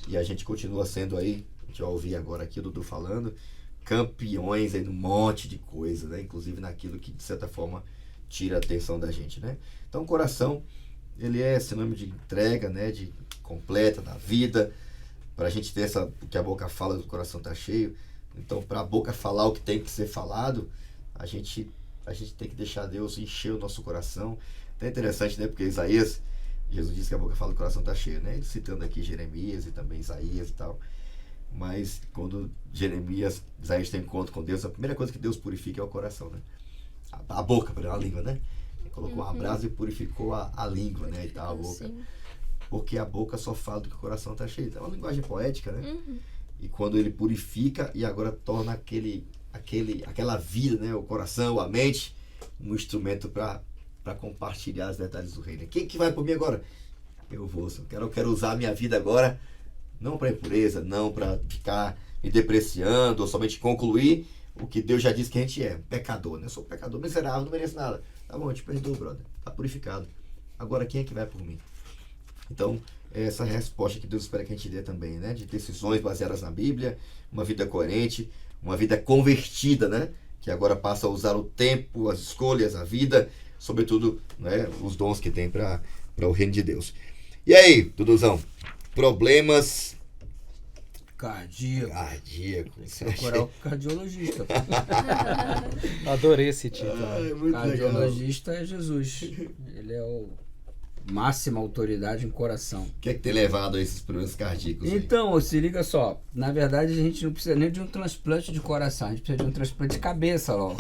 e a gente continua sendo aí, a gente vai ouvir agora aqui o Dudu falando, campeões aí num monte de coisa, né? Inclusive naquilo que, de certa forma, tira a atenção da gente, né? Então, o coração, ele é sinônimo de entrega, né? De completa da vida. Para a gente ter o que a boca fala, o coração tá cheio. Então, para a boca falar o que tem que ser falado, a gente tem que deixar Deus encher o nosso coração. Até interessante, né? Porque Isaías, Jesus disse que a boca fala o coração tá cheio, né? Ele citando aqui Jeremias e também Isaías e tal. Mas quando Isaías tem encontro com Deus, a primeira coisa que Deus purifica é o coração, né? A boca, a língua, né? Ele colocou uma brasa e purificou a língua, né? E tal, a boca. Sim. Porque a boca só fala do que o coração está cheio. É uma linguagem poética, né? E quando ele purifica e agora torna aquela vida, né? O coração, a mente, um instrumento para compartilhar os detalhes do reino. Quem que vai por mim agora? eu vou, Senhor. Eu quero usar a minha vida agora, não para impureza, não para ficar me depreciando, ou somente concluir o que Deus já disse que a gente é, pecador, né? Eu sou pecador miserável, não mereço nada. Tá bom, eu te perdoo, brother. Tá purificado. Agora quem é que vai por mim? Então, essa é a resposta que Deus espera que a gente dê também, né? De decisões baseadas na Bíblia, uma vida coerente, uma vida convertida, né? Que agora passa a usar o tempo, as escolhas, a vida, sobretudo, né, os dons que tem para o reino de Deus. E aí, Duduzão? Problemas cardíacos. Esse é o cardiologista. Adorei esse título. Muito Cardiologista legal. É Jesus. Ele é o máxima autoridade em coração. O que é que tem levado a esses problemas cardíacos? Então, se liga só. Na verdade, a gente não precisa nem de um transplante de coração. A gente precisa de um transplante de cabeça logo.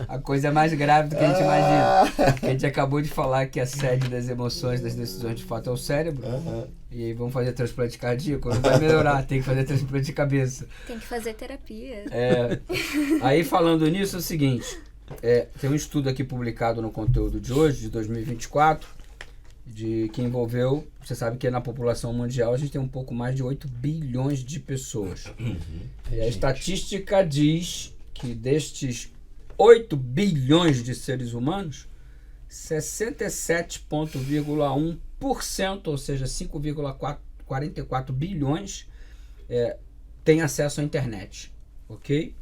A coisa é mais grave do que a gente imagina. A gente acabou de falar que a sede das emoções, das decisões, de fato, é o cérebro. E aí vamos fazer transplante cardíaco. Não vai melhorar, tem que fazer transplante de cabeça. Tem que fazer terapia. Aí, falando nisso, é o seguinte. Tem um estudo aqui publicado no conteúdo de hoje, de 2024, que envolveu, você sabe que na população mundial a gente tem um pouco mais de 8 bilhões de pessoas. E a estatística diz que destes 8 bilhões de seres humanos, 67,1%, ou seja, 5,44 bilhões, tem acesso à internet, ok?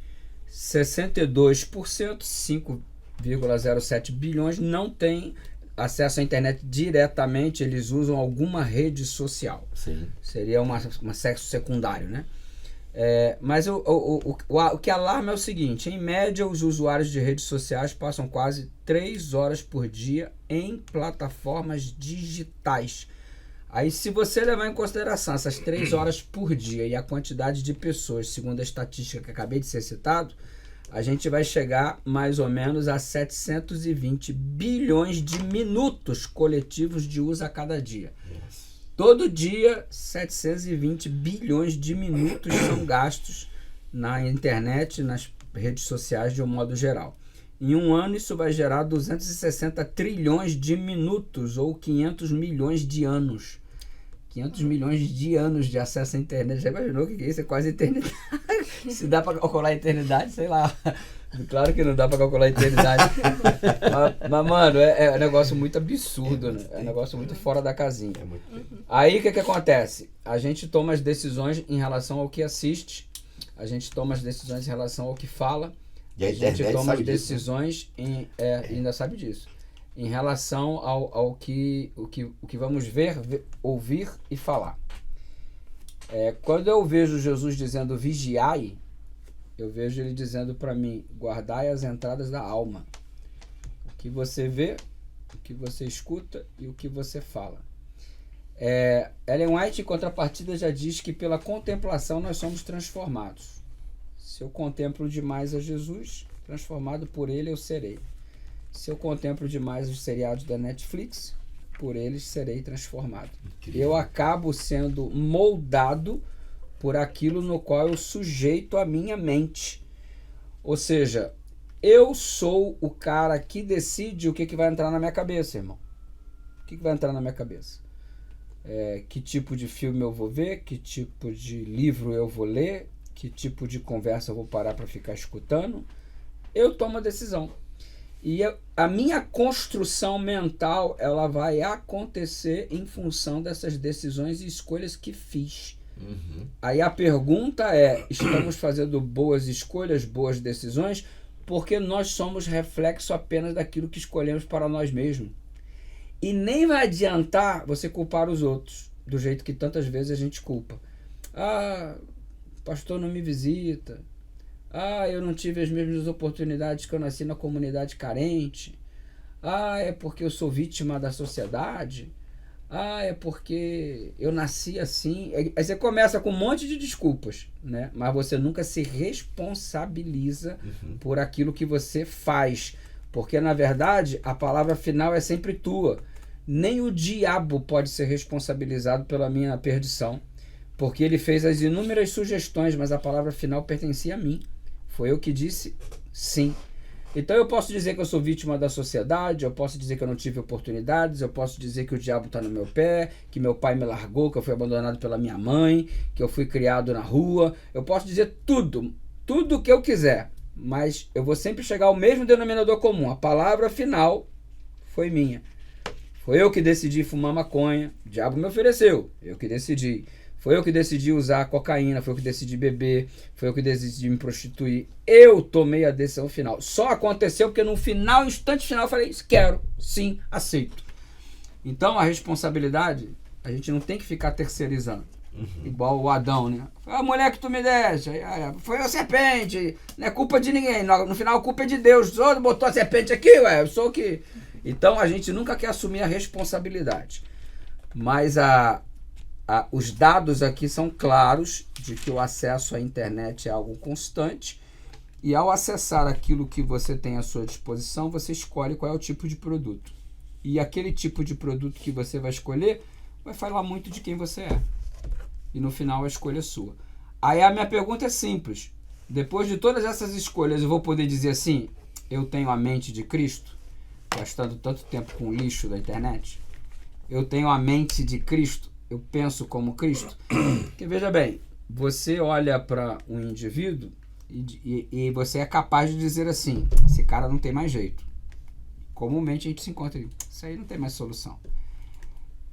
62%, 5,07 bilhões, não tem acesso à internet diretamente, eles usam alguma rede social. Sim. Seria um acesso secundário, né? Mas o que alarma é o seguinte: em média, os usuários de redes sociais passam quase 3 horas por dia em plataformas digitais. Aí, se você levar em consideração essas 3 horas por dia e a quantidade de pessoas, segundo a estatística que acabei de ser citado, a gente vai chegar mais ou menos a 720 bilhões de minutos coletivos de uso a cada dia. Todo dia, 720 bilhões de minutos são gastos na internet, nas redes sociais de um modo geral. Em um ano, isso vai gerar 260 trilhões de minutos, ou 500 milhões de anos. 500 milhões de anos de acesso à internet. Já imaginou o que é isso? É quase eternidade. Se dá para calcular a eternidade, sei lá. Claro que não dá para calcular a eternidade. mas, mano, é um negócio muito absurdo, né? É um negócio muito fora da casinha. Aí, o que acontece? A gente toma as decisões em relação ao que assiste. A gente toma as decisões em relação ao que fala. E a gente toma as decisões ainda sabe disso. Em relação ao que vamos ver, ouvir e falar. Quando eu vejo Jesus dizendo vigiai, eu vejo ele dizendo para mim, guardai as entradas da alma. O que você vê, o que você escuta e o que você fala. Ellen White, em contrapartida, já diz que pela contemplação nós somos transformados. Se eu contemplo demais a Jesus, transformado por ele eu serei. Se eu contemplo demais os seriados da Netflix, por eles serei transformado. Incrível. Eu acabo sendo moldado por aquilo no qual eu sujeito a minha mente. Ou seja, eu sou o cara que decide o que vai entrar na minha cabeça, irmão. O que vai entrar na minha cabeça? Que tipo de filme eu vou ver? Que tipo de livro eu vou ler? Que tipo de conversa eu vou parar para ficar escutando? Eu tomo a decisão. E a minha construção mental, ela vai acontecer em função dessas decisões e escolhas que fiz. Aí a pergunta é, estamos fazendo boas escolhas, boas decisões, porque nós somos reflexo apenas daquilo que escolhemos para nós mesmos. E nem vai adiantar você culpar os outros, do jeito que tantas vezes a gente culpa. O pastor não me visita. Eu não tive as mesmas oportunidades que eu nasci na comunidade carente. É porque eu sou vítima da sociedade. É porque eu nasci assim. Aí você começa com um monte de desculpas, né? Mas você nunca se responsabiliza por aquilo que você faz. Porque, na verdade, a palavra final é sempre tua. Nem o diabo pode ser responsabilizado pela minha perdição. Porque ele fez as inúmeras sugestões, mas a palavra final pertencia a mim. Foi eu que disse sim. Então eu posso dizer que eu sou vítima da sociedade, eu posso dizer que eu não tive oportunidades, eu posso dizer que o diabo está no meu pé, que meu pai me largou, que eu fui abandonado pela minha mãe, que eu fui criado na rua. Eu posso dizer tudo o que eu quiser, mas eu vou sempre chegar ao mesmo denominador comum. A palavra final foi minha. Foi eu que decidi fumar maconha, o diabo me ofereceu, eu que decidi. Foi eu que decidi usar cocaína, foi eu que decidi beber, foi eu que decidi me prostituir. Eu tomei a decisão final. Só aconteceu porque no final, instante final, eu falei, quero, sim, aceito. Então a responsabilidade, a gente não tem que ficar terceirizando. Igual o Adão, né? Foi a mulher que tu me deste, foi a serpente, não é culpa de ninguém. No final a culpa é de Deus. Só botou a serpente aqui, eu sou o que... Então a gente nunca quer assumir a responsabilidade. Mas os dados aqui são claros de que o acesso à internet é algo constante e ao acessar aquilo que você tem à sua disposição, você escolhe qual é o tipo de produto. E aquele tipo de produto que você vai escolher vai falar muito de quem você é. E no final a escolha é sua. Aí a minha pergunta é simples. Depois de todas essas escolhas, eu vou poder dizer assim, eu tenho a mente de Cristo, gastando tanto tempo com o lixo da internet? Eu tenho a mente de Cristo? Eu penso como Cristo? Porque veja bem, você olha para um indivíduo e você é capaz de dizer assim, esse cara não tem mais jeito. Comumente a gente se encontra, isso aí não tem mais solução.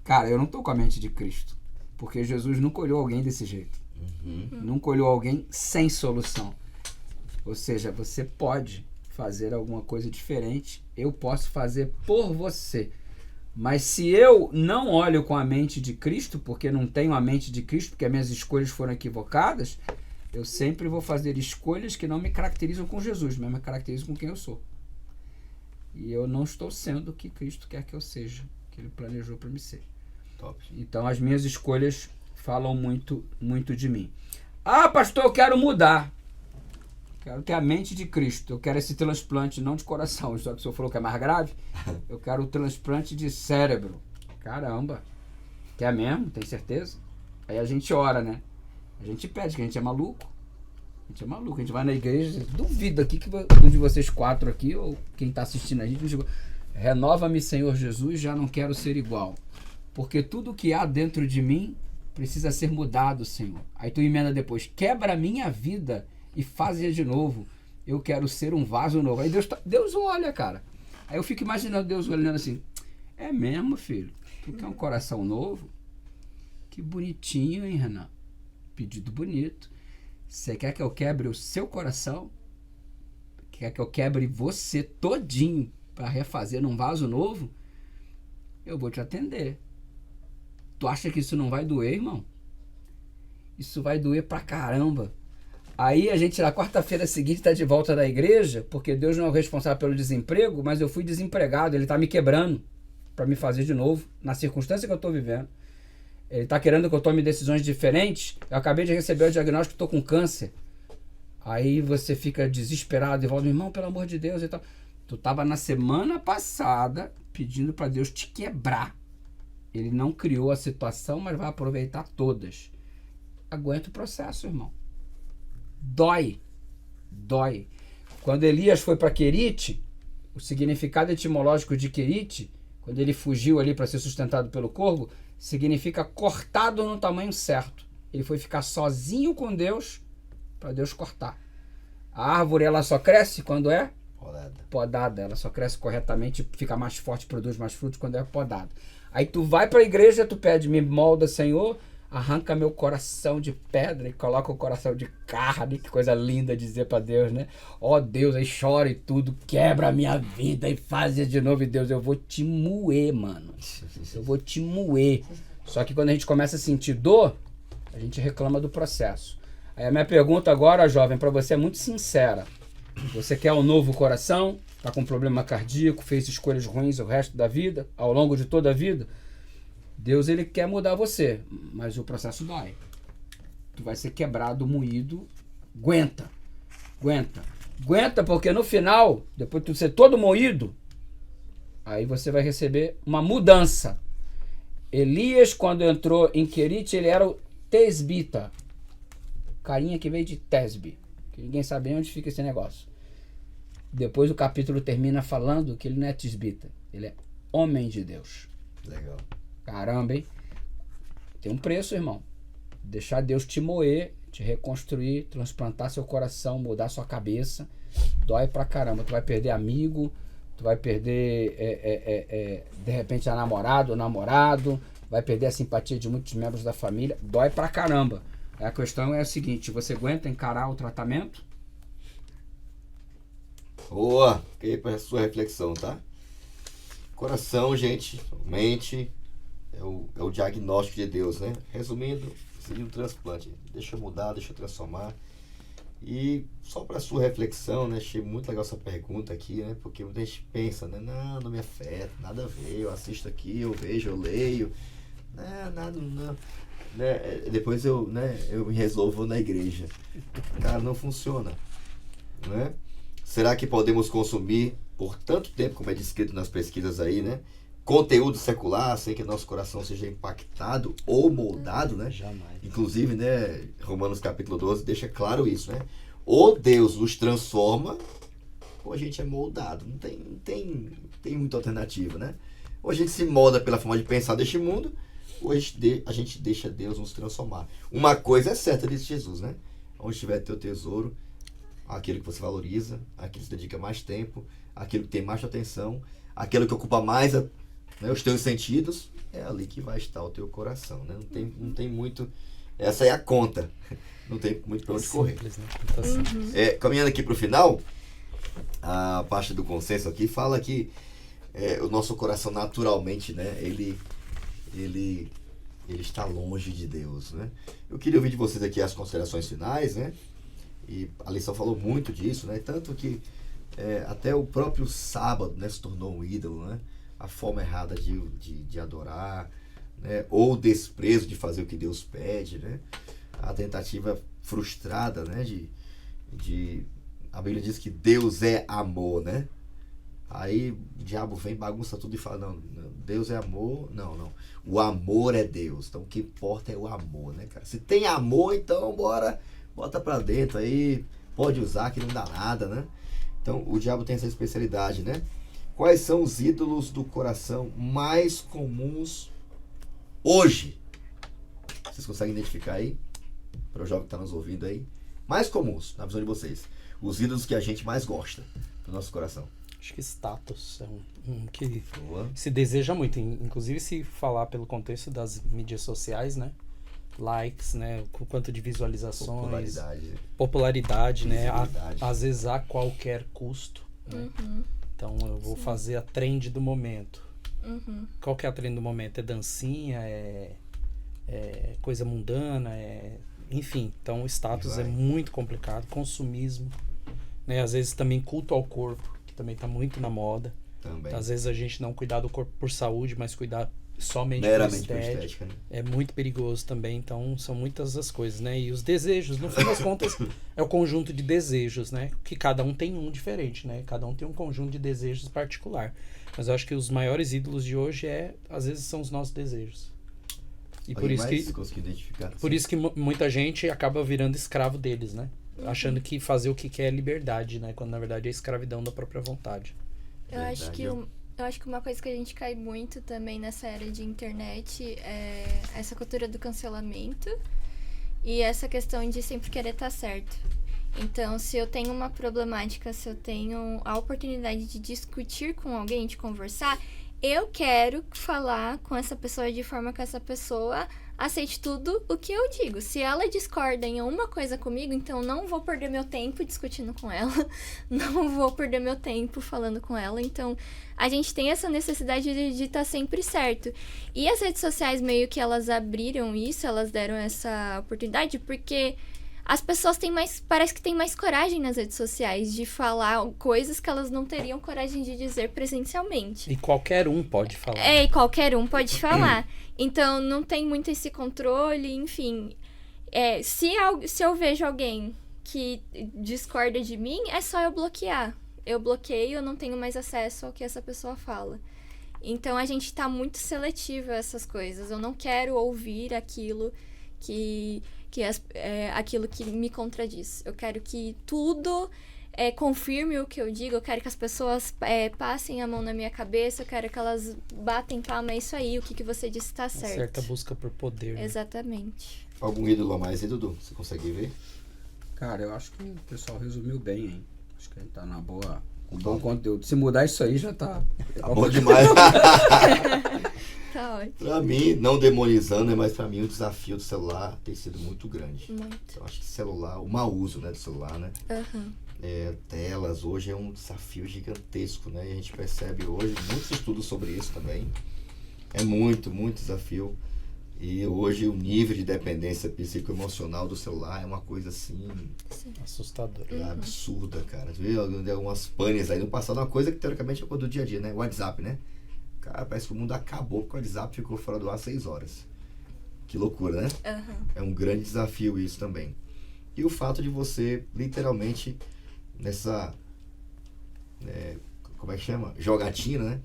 Cara, eu não estou com a mente de Cristo, porque Jesus nunca olhou alguém desse jeito. Nunca olhou alguém sem solução. Ou seja, você pode fazer alguma coisa diferente, eu posso fazer por você. Mas se eu não olho com a mente de Cristo, porque não tenho a mente de Cristo, porque as minhas escolhas foram equivocadas, eu sempre vou fazer escolhas que não me caracterizam com Jesus, mas me caracterizam com quem eu sou. E eu não estou sendo o que Cristo quer que eu seja, que Ele planejou para me ser. Top. Então as minhas escolhas falam muito, muito de mim. Ah, pastor, eu quero mudar. Quero ter a mente de Cristo. Eu quero esse transplante não de coração, só que o senhor falou que é mais grave. Eu quero o transplante de cérebro. Caramba. Quer mesmo? Tem certeza? Aí a gente ora, né? A gente pede, que a gente é maluco. A gente é maluco. A gente vai na igreja. Duvido aqui que um de vocês 4 aqui, ou quem está assistindo a gente, renova-me, Senhor Jesus, já não quero ser igual. Porque tudo que há dentro de mim precisa ser mudado, Senhor. Aí tu emenda depois, quebra a minha vida e faz-a de novo. Eu quero ser um vaso novo. Aí Deus olha, cara. Aí eu fico imaginando Deus olhando assim, é mesmo, filho? Tu quer um coração novo? Que bonitinho, hein, Renan? Pedido bonito. Você quer que eu quebre o seu coração? Quer que eu quebre você todinho para refazer num vaso novo? Eu vou te atender. Tu acha que isso não vai doer, irmão? Isso vai doer pra caramba. Aí a gente na quarta-feira seguinte está de volta da igreja, porque Deus não é o responsável pelo desemprego, mas eu fui desempregado, Ele está me quebrando para me fazer de novo, na circunstância que eu estou vivendo. Ele está querendo que eu tome decisões diferentes. Eu acabei de receber o diagnóstico que estou com câncer. Aí você fica desesperado e volta, irmão, pelo amor de Deus e tal. Tu estava na semana passada pedindo para Deus te quebrar. Ele não criou a situação, mas vai aproveitar todas. Aguenta o processo, irmão. Dói. Quando Elias foi para Querite, o significado etimológico de Querite, quando ele fugiu ali para ser sustentado pelo corvo, significa cortado no tamanho certo. Ele foi ficar sozinho com Deus para Deus cortar. A árvore ela só cresce quando é podada. Ela só cresce corretamente, fica mais forte, produz mais frutos quando é podada. Aí tu vai para a igreja, tu pede, me molda, Senhor, arranca meu coração de pedra e coloca o coração de carne. Que coisa linda dizer para Deus, né? Ó Deus, aí chora e tudo, quebra a minha vida e faz de novo. E Deus, eu vou te moer, mano. Eu vou te moer. Só que quando a gente começa a sentir dor, a gente reclama do processo. Aí a minha pergunta agora, jovem, para você é muito sincera. Você quer um novo coração? Tá com problema cardíaco? Fez escolhas ruins o resto da vida? Ao longo de toda a vida? Deus, Ele quer mudar você, mas o processo dói. Tu vai ser quebrado, moído. Aguenta porque no final, depois de tu ser todo moído, aí você vai receber uma mudança. Elias, quando entrou em Querite, ele era o Tesbita. Carinha que veio de Tesbe, que ninguém sabe onde fica esse negócio. depois o capítulo termina falando que ele não é tisbita, ele é homem de Deus. Legal. Caramba, hein? Tem um preço, irmão. Deixar Deus te moer, te reconstruir, transplantar seu coração, mudar sua cabeça. Dói pra caramba. Tu vai perder amigo, tu vai perder, de repente, a namorada ou namorado, vai perder a simpatia de muitos membros da família. Dói pra caramba. A questão é a seguinte, você aguenta encarar o tratamento? Boa! Fiquei aí pra sua reflexão, tá? Coração, gente, mente, é o diagnóstico de Deus, né? Resumindo, seria um transplante. Deixa eu mudar, deixa eu transformar. E só para sua reflexão, né? Achei muito legal essa pergunta aqui, né? Porque muita gente pensa, né? Não me afeta, nada a ver, eu assisto aqui, eu vejo, eu leio. Nada, não. Né? Depois eu me resolvo na igreja. Cara, não funciona, né? Será que podemos consumir por tanto tempo, como é descrito nas pesquisas aí, né? Conteúdo secular, sem que nosso coração seja impactado ou moldado, né? Jamais. Inclusive, né, Romanos capítulo 12 deixa claro isso, né? Ou Deus nos transforma, ou a gente é moldado. Não tem muita alternativa, né? Ou a gente se molda pela forma de pensar deste mundo, ou a gente deixa Deus nos transformar. Uma coisa é certa, disse Jesus, né? Onde estiver teu tesouro, aquilo que você valoriza, aquilo que você dedica mais tempo, aquilo que tem mais atenção, aquilo que ocupa mais os teus sentidos, é ali que vai estar o teu coração, né? Não tem muito... Essa é a conta. Não tem muito para onde correr. Simples, né? Tá simples. Caminhando aqui para o final, a parte do consenso aqui fala que o nosso coração naturalmente, né? Ele está longe de Deus, né? Eu queria ouvir de vocês aqui as considerações finais, né? E a lição falou muito disso, né? Tanto que até o próprio sábado, né, se tornou um ídolo, né? A forma errada de adorar, né? Ou o desprezo de fazer o que Deus pede, né? A tentativa frustrada, né? A Bíblia diz que Deus é amor, né? Aí o diabo vem, bagunça tudo e fala, não, Deus é amor, não. O amor é Deus, então o que importa é o amor, né, cara? Se tem amor, então bota pra dentro aí, pode usar que não dá nada, né? Então o diabo tem essa especialidade, né? Quais são os ídolos do coração mais comuns hoje? Vocês conseguem identificar aí? Para o jovem que está nos ouvindo aí. Mais comuns, na visão de vocês. Os ídolos que a gente mais gosta do nosso coração. Acho que status é um que Boa. se deseja muito. Inclusive, se falar pelo contexto das mídias sociais, né? Likes, né? O quanto de visualizações. Popularidade, né? Às vezes a qualquer custo. Né? Então, eu vou fazer a trend do momento. Qual que é a trend do momento? É dancinha? É coisa mundana? Enfim, então o status é muito complicado. Consumismo. Né? Às vezes também culto ao corpo, que também está muito na moda. Também. Às vezes a gente não cuidar do corpo por saúde, mas cuidar somente meramente por estética. Né? É muito perigoso também, então são muitas as coisas, né? E os desejos, no fim das contas, é o conjunto de desejos, né? Que cada um tem um diferente, né? Cada um tem um conjunto de desejos particular. Mas eu acho que os maiores ídolos de hoje às vezes são os nossos desejos. E por isso que muita gente acaba virando escravo deles, né? Achando que fazer o que quer é liberdade, né? Quando na verdade é escravidão da própria vontade. Eu acho que uma coisa que a gente cai muito também nessa era de internet é essa cultura do cancelamento e essa questão de sempre querer estar certo. Então, se eu tenho uma problemática, se eu tenho a oportunidade de discutir com alguém, de conversar, eu quero falar com essa pessoa de forma que essa pessoa aceite tudo o que eu digo. Se ela discorda em uma coisa comigo, então não vou perder meu tempo discutindo com ela, não vou perder meu tempo falando com ela. Então, a gente tem essa necessidade de estar sempre certo. E as redes sociais meio que elas abriram isso, elas deram essa oportunidade, porque as pessoas parece que têm mais coragem nas redes sociais de falar coisas que elas não teriam coragem de dizer presencialmente. E qualquer um pode falar. E qualquer um pode falar. Então, não tem muito esse controle, enfim. Se eu vejo alguém que discorda de mim, é só eu bloquear. Eu bloqueio, eu não tenho mais acesso ao que essa pessoa fala. Então, a gente tá muito seletivo a essas coisas. Eu não quero ouvir aquilo aquilo que me contradiz. Eu quero que tudo confirme o que eu digo, eu quero que as pessoas passem a mão na minha cabeça, eu quero que elas batem palma, é isso aí, o que você disse tá certo. Certa busca por poder. Né? Exatamente. Algum ídolo a mais aí, Dudu? Você consegue ver? Cara, eu acho que o pessoal resumiu bem, hein? Acho que a gente tá na boa, com bom conteúdo. Se mudar isso aí, já tá... Tá bom demais. Tá ótimo. Pra mim, não demonizando, né, mas pra mim o desafio do celular tem sido muito grande. Muito. Eu acho que celular, o mau uso, né, do celular, né? Aham. Telas hoje é um desafio gigantesco, né? E a gente percebe hoje muitos estudos sobre isso também. É muito, muito desafio. E hoje o nível de dependência psicoemocional do celular é uma coisa assim Assustador. absurda, cara. Você vê algumas panes aí no passado, uma coisa que teoricamente é coisa do dia a dia, né? O WhatsApp, né? Cara, parece que o mundo acabou porque o WhatsApp ficou fora do ar 6 horas. Que loucura, né? Aham. É um grande desafio isso também. E o fato de você, literalmente, nessa... como é que chama? Jogatina, né?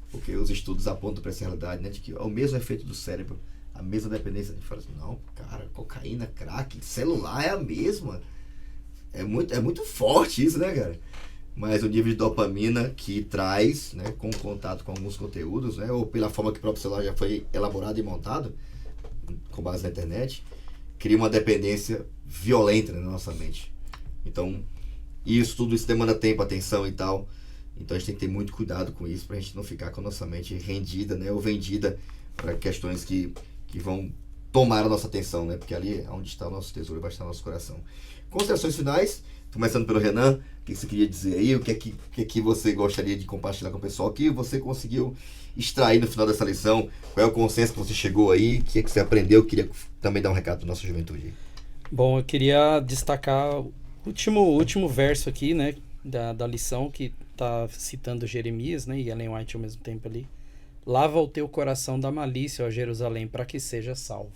Porque os estudos apontam para essa realidade, né? De que é o mesmo efeito do cérebro, a mesma dependência. A gente fala assim, não, cara, cocaína, crack, celular é a mesma. É muito forte isso, né, cara? Mas o nível de dopamina que traz, né, com contato com alguns conteúdos, né? Ou pela forma que o próprio celular já foi elaborado e montado, com base na internet, cria uma dependência violenta, né, na nossa mente. Então, tudo isso demanda tempo, atenção e tal. Então a gente tem que ter muito cuidado com isso, pra gente não ficar com a nossa mente rendida, né, ou vendida para questões que vão tomar a nossa atenção, né, porque ali é onde está o nosso tesouro, vai estar o nosso coração. Considerações finais, começando pelo Renan, o que você queria dizer aí, o que é que você gostaria de compartilhar com o pessoal, o que você conseguiu extrair no final dessa lição, qual é o consenso que você chegou aí, o que é que você aprendeu, queria também dar um recado para nossa juventude. Bom, eu queria destacar o último verso aqui, né, da lição, que está citando Jeremias, né, e Ellen White ao mesmo tempo ali. Lava o teu coração da malícia, ó Jerusalém, para que seja salvo.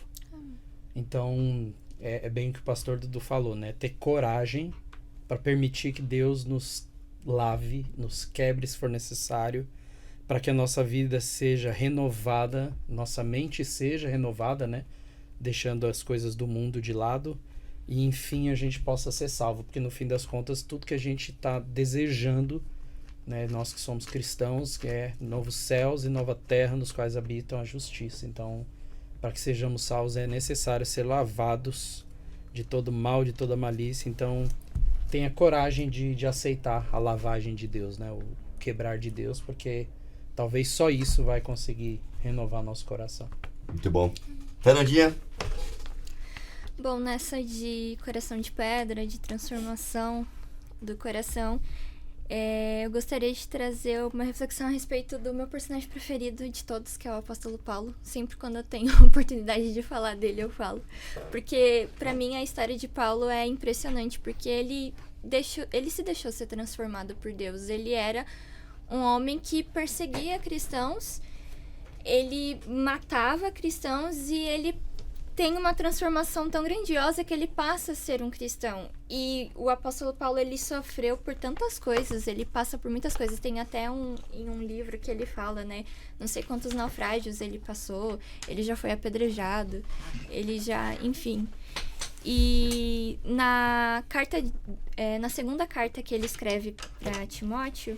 Então, é bem o que o pastor Dudu falou, né, ter coragem para permitir que Deus nos lave, nos quebre se for necessário, para que a nossa vida seja renovada, nossa mente seja renovada, né, deixando as coisas do mundo de lado, e enfim a gente possa ser salvo, porque no fim das contas tudo que a gente está desejando, né, nós que somos cristãos, que é novos céus e nova terra nos quais habitam a justiça. Então, para que sejamos salvos é necessário ser lavados de todo mal, de toda malícia. Então, tenha coragem de aceitar a lavagem de Deus, né, o quebrar de Deus, porque talvez só isso vai conseguir renovar nosso coração. Muito bom. Fernandinha? Bom, nessa de coração de pedra, de transformação do coração, eu gostaria de trazer uma reflexão a respeito do meu personagem preferido de todos, que é o apóstolo Paulo. Sempre quando eu tenho a oportunidade de falar dele, eu falo. Porque, pra mim, a história de Paulo é impressionante, porque ele se deixou ser transformado por Deus. Ele era um homem que perseguia cristãos, ele matava cristãos e ele tem uma transformação tão grandiosa que ele passa a ser um cristão. E o apóstolo Paulo, ele sofreu por tantas coisas, ele passa por muitas coisas. Tem até em um livro que ele fala, né? Não sei quantos naufrágios ele passou, ele já foi apedrejado, ele já, enfim. E na segunda carta que ele escreve para Timóteo,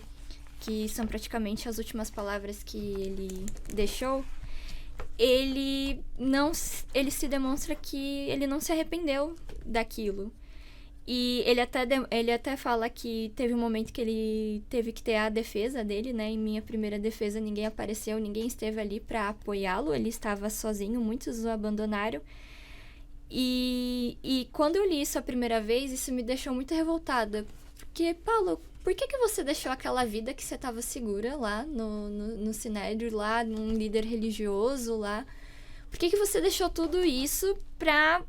que são praticamente as últimas palavras que ele deixou, ele se demonstra que ele não se arrependeu daquilo. E ele até fala que teve um momento que ele teve que ter a defesa dele, né? Em minha primeira defesa ninguém apareceu, ninguém esteve ali para apoiá-lo, ele estava sozinho, muitos o abandonaram. E quando eu li isso a primeira vez, isso me deixou muito revoltada. Porque, Paulo, por que você deixou aquela vida que você estava segura lá no Sinédrio, lá num líder religioso lá? Por que você deixou tudo isso pra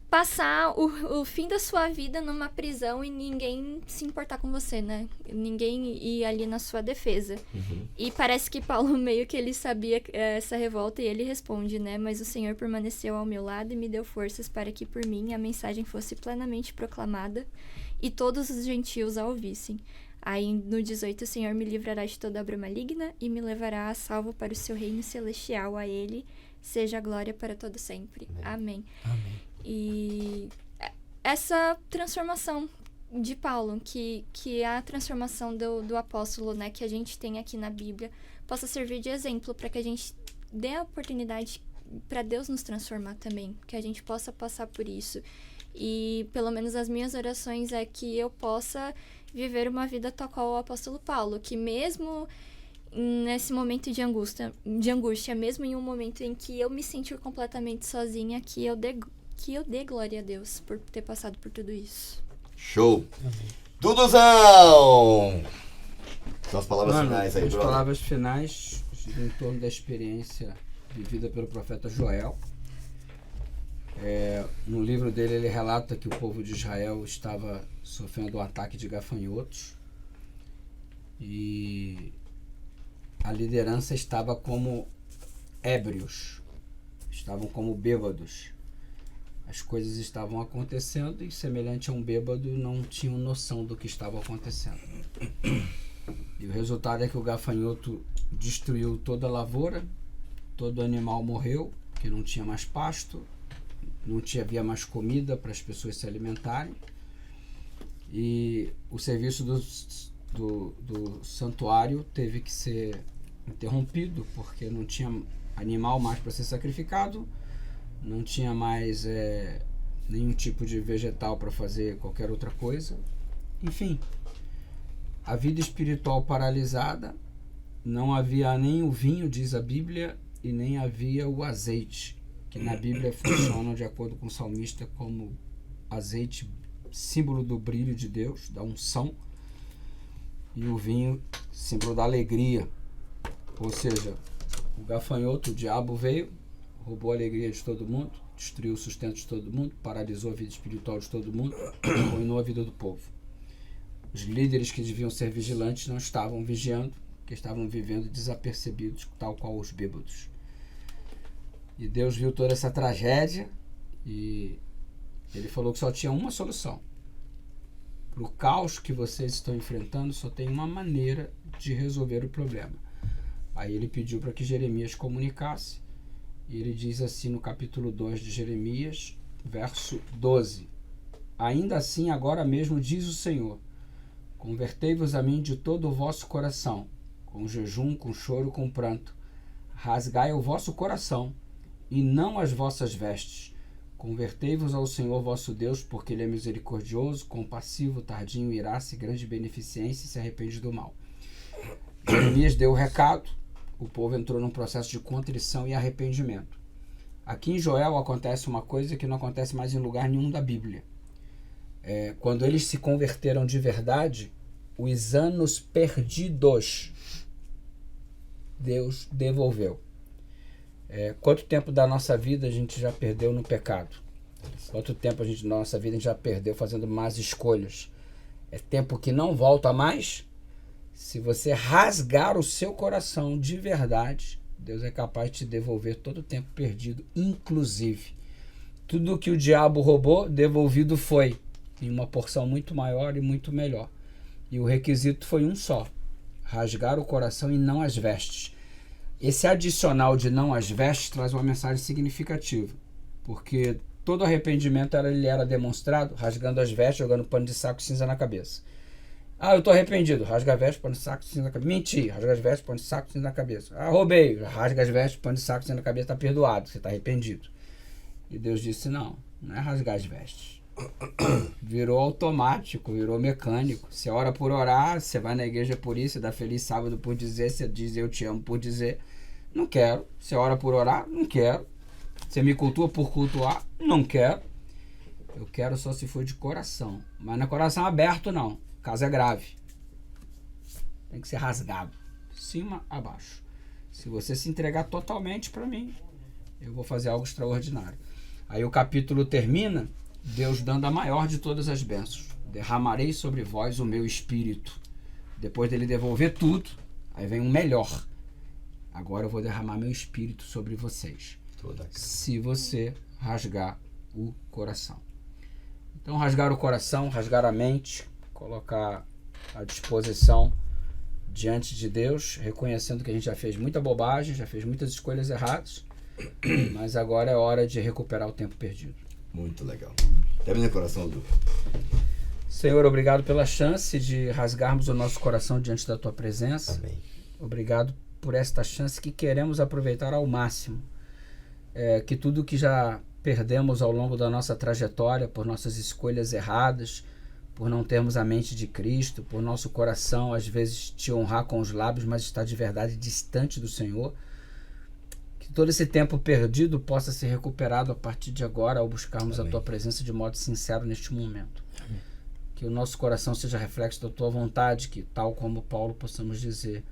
passar o fim da sua vida numa prisão e ninguém se importar com você, né? Ninguém ir ali na sua defesa. Uhum. E parece que Paulo meio que ele sabia essa revolta e ele responde, né? Mas o Senhor permaneceu ao meu lado e me deu forças para que por mim a mensagem fosse plenamente proclamada e todos os gentios a ouvissem. Aí no 18, o Senhor me livrará de toda obra maligna e me levará a salvo para o seu reino celestial. A ele seja a glória para todo sempre. Amém. Amém. E essa transformação de Paulo, que é a transformação do apóstolo, né, que a gente tem aqui na Bíblia, possa servir de exemplo para que a gente dê a oportunidade para Deus nos transformar também, que a gente possa passar por isso. E pelo menos as minhas orações é que eu possa viver uma vida tal qual o apóstolo Paulo, que mesmo nesse momento de angústia, mesmo em um momento em que eu me sentir completamente sozinha, que eu dê glória a Deus por ter passado por tudo isso. Show! Duduzão! São as palavras Mano, finais aí, as brother. palavras finais em torno da experiência vivida pelo profeta Joel. No livro dele ele relata que o povo de Israel estava sofrendo um ataque de gafanhotos e a liderança estava como ébrios, estavam como bêbados. As coisas estavam acontecendo e, semelhante a um bêbado, não tinham noção do que estava acontecendo. E o resultado é que o gafanhoto destruiu toda a lavoura, todo animal morreu, porque não tinha mais pasto, havia mais comida para as pessoas se alimentarem. E o serviço do santuário teve que ser interrompido, porque não tinha animal mais para ser sacrificado, não tinha mais nenhum tipo de vegetal para fazer qualquer outra coisa. Enfim, a vida espiritual paralisada, não havia nem o vinho, diz a Bíblia, e nem havia o azeite, que na Bíblia funcionam, de acordo com o salmista, como azeite, símbolo do brilho de Deus, da unção, e o vinho, símbolo da alegria. Ou seja, o gafanhoto, o diabo veio, roubou a alegria de todo mundo, destruiu o sustento de todo mundo, paralisou a vida espiritual de todo mundo, arruinou a vida do povo. Os líderes que deviam ser vigilantes não estavam vigiando, porque estavam vivendo desapercebidos, tal qual os bêbados. E Deus viu toda essa tragédia e ele falou que só tinha uma solução. Para o caos que vocês estão enfrentando, só tem uma maneira de resolver o problema. Aí ele pediu para que Jeremias comunicasse. E ele diz assim no capítulo 2 de Jeremias, verso 12. Ainda assim, agora mesmo diz o Senhor, convertei-vos a mim de todo o vosso coração, com jejum, com choro, com pranto. Rasgai o vosso coração, e não as vossas vestes. Convertei-vos ao Senhor vosso Deus, porque Ele é misericordioso, compassivo, tardio em irar-se, grande beneficência, e se arrepende do mal. Jeremias deu o recado, o povo entrou num processo de contrição e arrependimento. Aqui em Joel acontece uma coisa que não acontece mais em lugar nenhum da Bíblia. Quando eles se converteram de verdade, os anos perdidos, Deus devolveu. Quanto tempo da nossa vida a gente já perdeu no pecado? Quanto tempo da nossa vida a gente já perdeu fazendo más escolhas? É tempo que não volta mais. Se você rasgar o seu coração de verdade, Deus é capaz de te devolver todo o tempo perdido, inclusive tudo que o diabo roubou, devolvido foi, em uma porção muito maior e muito melhor. E o requisito foi um só: rasgar o coração e não as vestes. Esse adicional de não as vestes traz uma mensagem significativa, porque todo arrependimento ele era demonstrado rasgando as vestes, jogando pano de saco cinza na cabeça. Ah, eu tô arrependido. Rasga as vestes, pano de saco, cinza na cabeça. Menti, rasga as vestes, pano de saco, cinza na cabeça. Ah, roubei. Rasga as vestes, pano de saco, cinza na cabeça, tá perdoado, você tá arrependido. E Deus disse, não é rasgar as vestes. Virou automático, virou mecânico. Você ora por orar, você vai na igreja por isso, você dá feliz sábado por dizer, você diz eu te amo por dizer. Não quero. Você ora por orar? Não quero. Você me cultua por cultuar? Não quero. Eu quero só se for de coração. Mas não é coração aberto, não. O caso é grave. Tem que ser rasgado. Cima a baixo. Se você se entregar totalmente para mim, eu vou fazer algo extraordinário. Aí o capítulo termina, Deus dando a maior de todas as bênçãos. Derramarei sobre vós o meu espírito. Depois dele devolver tudo, aí vem um melhor. Agora eu vou derramar meu espírito sobre vocês. Se você rasgar o coração. Então rasgar o coração, rasgar a mente, colocar à disposição diante de Deus, reconhecendo que a gente já fez muita bobagem, já fez muitas escolhas erradas, Mas agora é hora de recuperar o tempo perdido. Muito legal. Termina o coração, Du. Senhor, obrigado pela chance de rasgarmos o nosso coração diante da tua presença. Amém. Obrigado por esta chance que queremos aproveitar ao máximo. Que tudo que já perdemos ao longo da nossa trajetória, por nossas escolhas erradas, por não termos a mente de Cristo, por nosso coração às vezes te honrar com os lábios, mas estar de verdade distante do Senhor, que todo esse tempo perdido possa ser recuperado a partir de agora ao buscarmos Amém. a tua presença de modo sincero neste momento. Amém. Que o nosso coração seja reflexo da tua vontade, que tal como Paulo possamos dizer,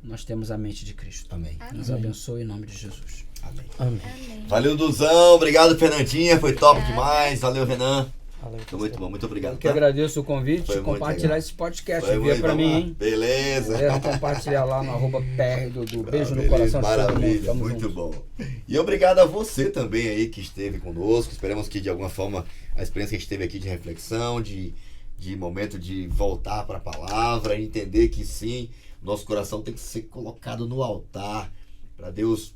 nós temos a mente de Cristo. Amém. Nos abençoe em nome de Jesus. Amém. Amém. Valeu, Duzão. Obrigado, Fernandinha. Foi top demais. Valeu, Renan. Valeu, Foi muito bom. Muito obrigado. Eu que agradeço o convite Foi de muito compartilhar legal. esse podcast. Foi Envia muito pra bom. mim, hein? Beleza. Beleza? Compartilhar lá no @PR do Beijo no Beleza, coração de todo mundo. maravilha, Tamo muito junto. bom. E obrigado a você também aí que esteve conosco. Esperamos que de alguma forma a experiência que a gente teve aqui de reflexão, de momento de voltar para a palavra, entender que sim, nosso coração tem que ser colocado no altar para Deus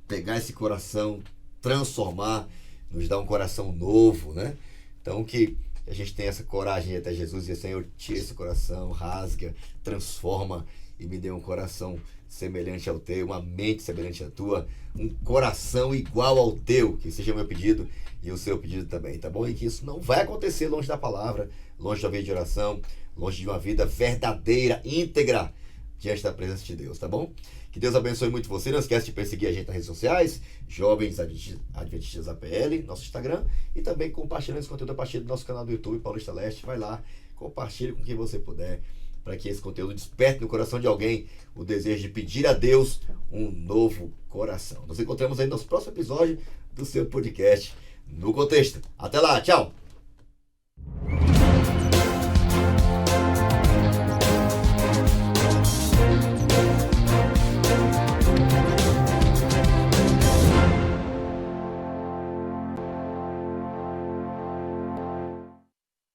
pegar esse coração, transformar, nos dar um coração novo, né? Então que a gente tenha essa coragem de ir até Jesus e dizer, Senhor, tira esse coração, rasga, transforma e me dê um coração semelhante ao teu, uma mente semelhante à tua, um coração igual ao teu, que seja o meu pedido e o seu pedido também, tá bom? E que isso não vai acontecer longe da palavra, longe da vida de oração, longe de uma vida verdadeira, íntegra, diante da presença de Deus, tá bom? Que Deus abençoe muito você. Não esquece de perseguir a gente nas redes sociais, Jovens Adventistas APL, nosso Instagram, e também compartilhando esse conteúdo a partir do nosso canal do YouTube, Paulista Leste. Vai lá, compartilhe com quem você puder, para que esse conteúdo desperte no coração de alguém o desejo de pedir a Deus um novo coração. Nos encontramos aí no nosso próximo episódio do seu podcast No Contexto. Até lá, tchau!